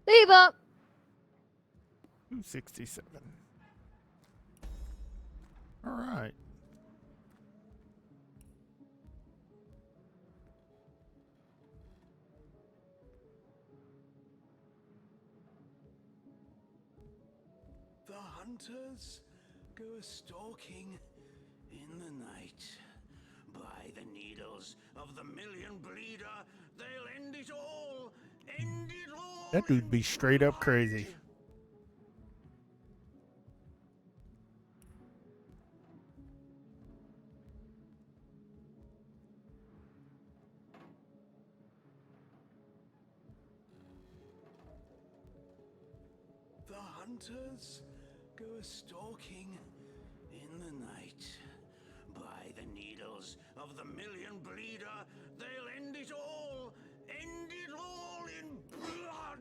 Leave up. 267. All right. The hunters go a-stalking in the night. By the needles of the million bleeder, they'll end it all. End it all. That dude be straight up crazy. The hunters go a-stalking in the night. By the needles of the million bleeder, they'll end it all. End it all in blood.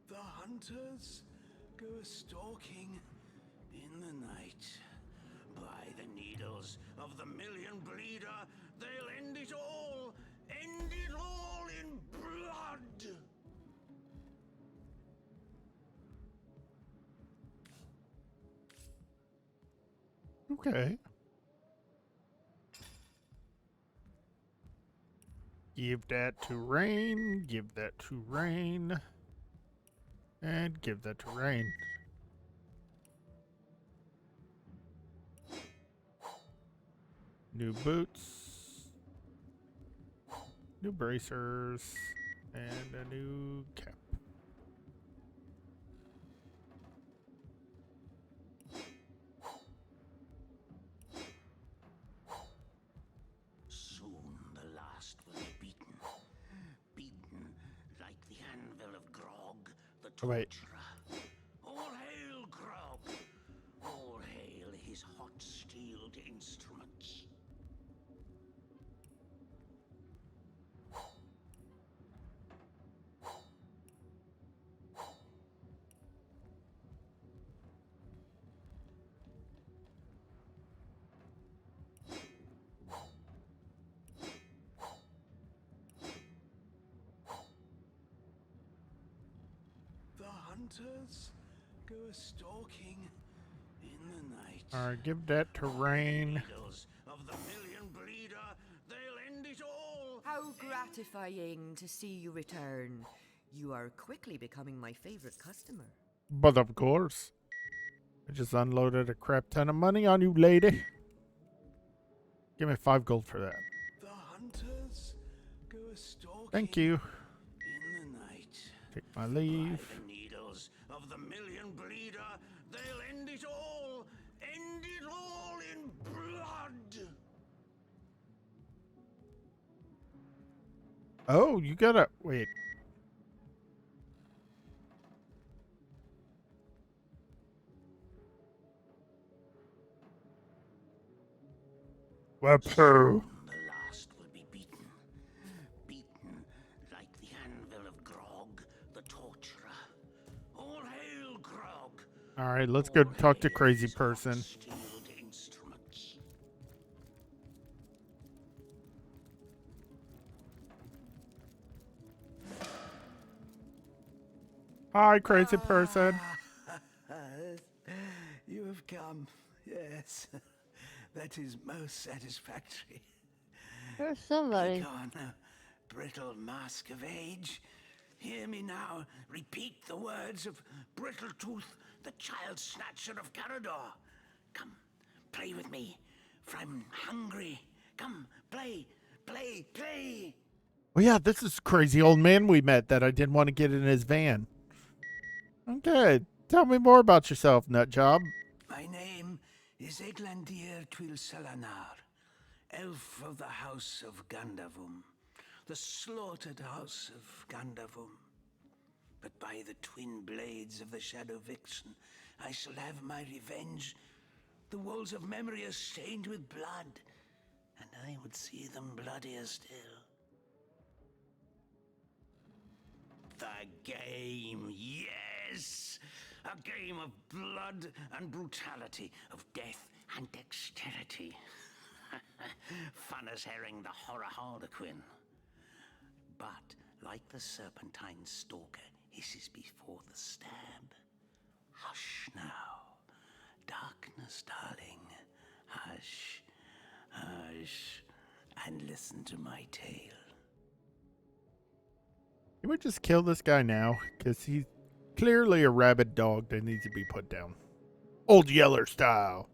The hunters go a-stalking in the night. By the needles of the million bleeder, they'll end it all. End it all in blood. Okay. Give that to Rhaine. Give that to Rhaine. And give that to Rhaine. New boots. New bracers. And a new cap. Soon the last will be beaten. Beaten like the anvil of Grog, the Oh, wait. torturer. All hail Grog. All hail his hot-steeled instruments. The hunters go a-stalking in the night. Alright, give that to Rhaine. Needles of the million bleeder, they'll end it all. How gratifying to see you return. You are quickly becoming my favorite customer. But of course. I just unloaded a crap ton of money on you, lady. Give me 5 gold for that. The hunters go a-stalking Thank you. in the night. Take my leave. By the needles of the million bleeder, they'll end it all. End it all in blood. Oh, you gotta wait. Whoopoo. The last will be beaten. All right, let's go talk to crazy person. Stilled instruments. Hi, crazy person. You have come, yes. That is most satisfactory. There's somebody. Begone, brittle mask of age. Hear me now repeat the words of Brittletooth, the child snatcher of Carador. Come, play with me, for I'm hungry. Come, play, play, play. Oh yeah, this is crazy old man we met that I didn't want to get in his van. Okay, tell me more about yourself, nutjob. My name is Eglandir Twilselanar, elf of the House of Gandavum, the slaughtered House of Gandavum. But by the twin blades of the Shadow Vixen, I shall have my revenge. The walls of memory are stained with blood, and I would see them bloodier still. The game, yes! A game of blood and brutality, of death and dexterity. Fun as herring the horror harlequin. But, like the serpentine stalker hisses before the stab, hush now. Darkness, darling. Hush, hush, and listen to my tale. Can we just kill this guy now? Because he's clearly a rabid dog that needs to be put down. Old Yeller style.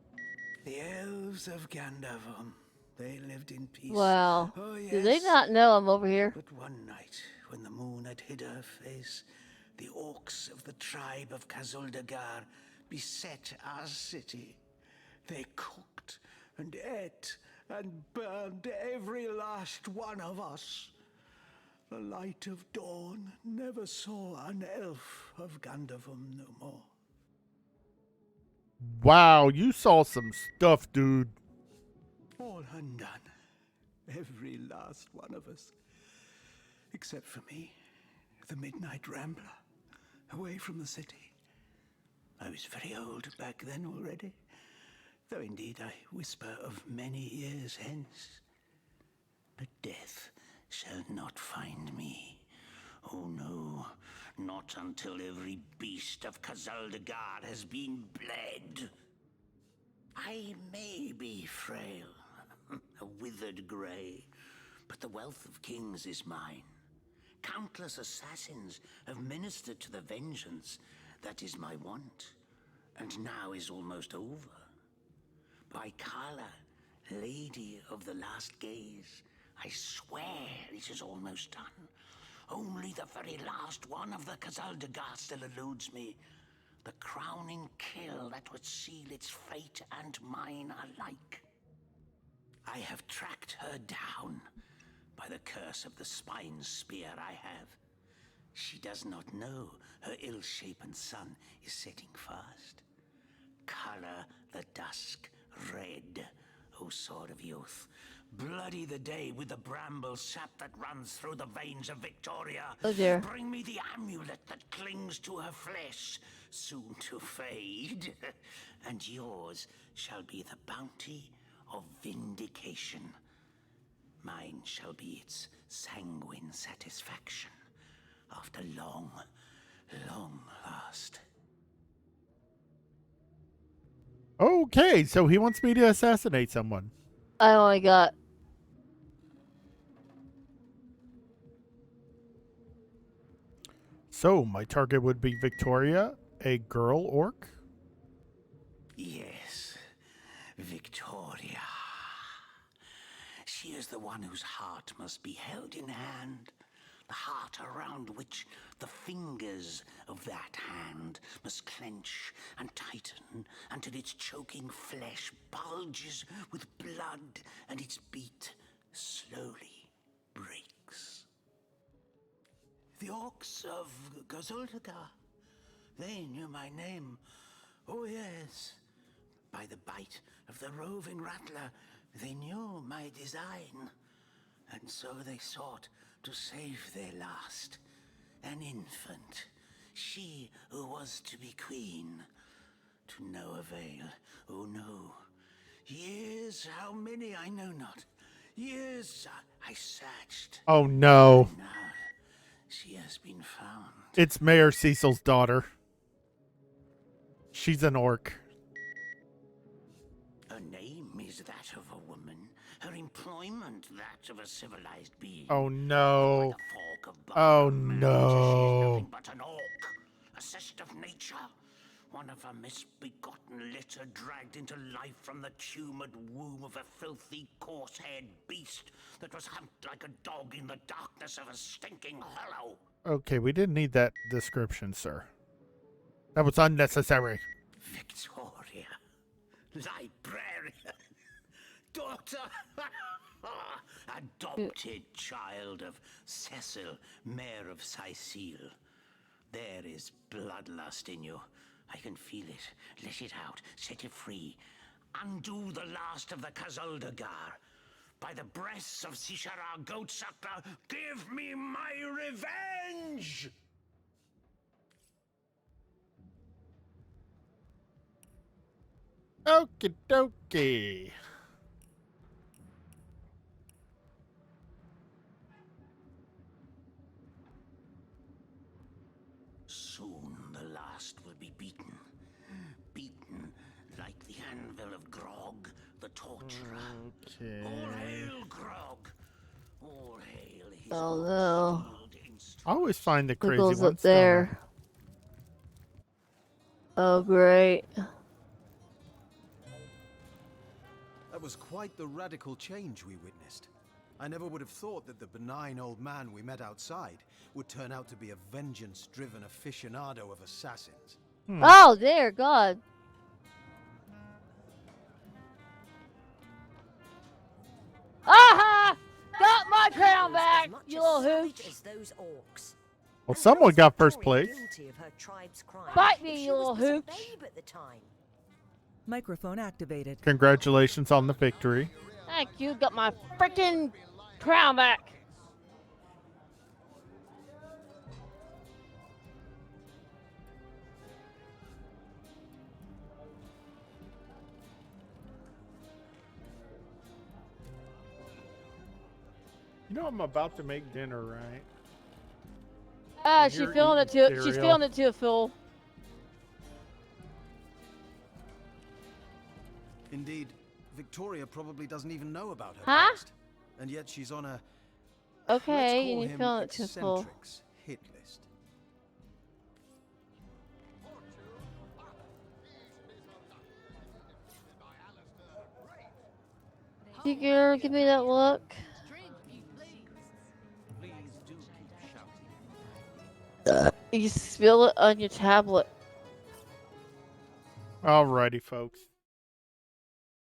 The elves of Gandavum, they lived in peace. Wow. Oh, yes. Do they not know I'm over here? But one night, when the moon had hid her face, the orcs of the tribe of Kazuldagar beset our city. They cooked and ate and burned every last one of us. The light of dawn never saw an elf of Gandavum no more. Wow, you saw some stuff, dude. All undone. Every last one of us. Except for me, the Midnight Rambler, away from the city. I was very old back then already, though indeed I whisper of many years hence. But death shall not find me. Oh no, not until every beast of Kazuldagar has been bled. I may be frail, a withered grey, but the wealth of kings is mine. Countless assassins have ministered to the vengeance that is my want, and now is almost over. By Kala, Lady of the Last Gaze, I swear it is almost done. Only the very last one of the Kazuldagar still eludes me. The crowning kill that would seal its fate and mine alike. I have tracked her down. By the curse of the spine spear I have. She does not know her ill-shapen sun is setting fast. Color the dusk red, O sword of youth. Bloody the day with the bramble sap that runs through the veins of Victoria. Oh dear. Bring me the amulet that clings to her flesh, soon to fade. And yours shall be the bounty of vindication. Mine shall be its sanguine satisfaction after long, long last. Okay, so he wants me to assassinate someone. I only got. So, my target would be Victoria, a girl orc? Yes, Victoria. She is the one whose heart must be held in hand. The heart around which the fingers of that hand must clench and tighten until its choking flesh bulges with blood and its beat slowly breaks. The orcs of Kazuldagar, they knew my name. Oh yes, by the bite of the roving rattler, they knew my design. And so they sought to save their last, an infant, she who was to be queen. to no avail. Oh no. Years, how many I know not. Years I searched. Oh no. Now she has been found. It's Mayor Cecil's daughter. She's an orc. Her name is that of a woman. Her employment that of a civilized being. Oh no. Oh no. Nothing but an orc. Assist of nature. One of a misbegotten litter dragged into life from the tumid womb of a filthy, coarse-haired beast that was humped like a dog in the darkness of a stinking hollow. Okay, we didn't need that description, sir. That was unnecessary. Victoria. Librarian. Daughter. Adopted child of Cecil, Mayor of Sicile. There is bloodlust in you. I can feel it. Let it out. Set it free. Undo the last of the Kazuldagar. By the breasts of Sishara Goatsucker, give me my revenge! Okie dokie. Soon the last will be beaten. Beaten like the anvil of Grog, the torturer. Okay. All hail Grog! All hail his Oh no. I always find the crazy Pickles ones up there. Oh great. That was quite the radical change we witnessed. I never would have thought that the benign old man we met outside would turn out to be a vengeance-driven aficionado of assassins. Oh dear God. Aha! Got my crown back, you little hooch. As those orcs. Well, someone got first place. Guilty of her tribe's crime. Bite me, If she you little was but a hooch. babe at the time. Microphone activated. Congratulations on the victory. Thank you. Got my freaking crown back. You know I'm about to make dinner, right? Ah, And she's you're feeling it eating too. She's cereal. feeling it too full. Indeed, Victoria probably doesn't even know about her Huh? past. And yet she's on a, Okay, let's call you him feeling it too full. eccentrics hit list. You girl, give me that look. Please do keep shouting. You spill it on your tablet. Alrighty, folks.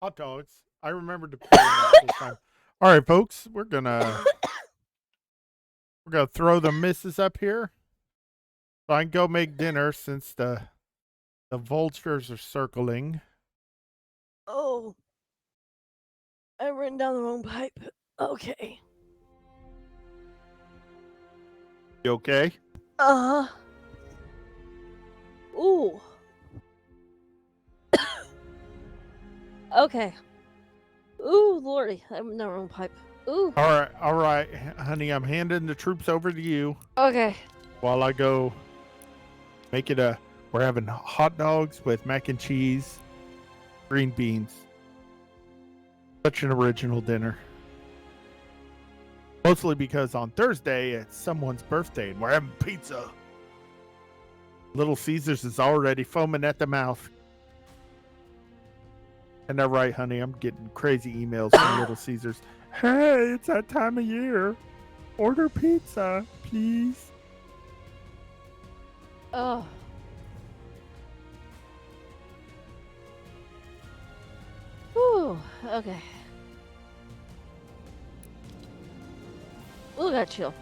Hot dogs. I remembered to put in that this time. All right, folks. We're gonna throw the missus up here, so I can go make dinner since the vultures are circling. Oh, I've written down the wrong pipe. Okay. You okay? Ooh. Okay. Ooh, lordy, I'm in the wrong pipe. Ooh. All right, honey. I'm handing the troops over to you Okay. while I go make it a. We're having hot dogs with mac and cheese, green beans. Such an original dinner. Mostly because on Thursday it's someone's birthday and we're having pizza. Little Caesars is already foaming at the mouth. And they're right, honey. I'm getting crazy emails from Little Caesars. Hey, it's that time of year. Order pizza, please. Oh. Whew. Okay. Ooh, got chill.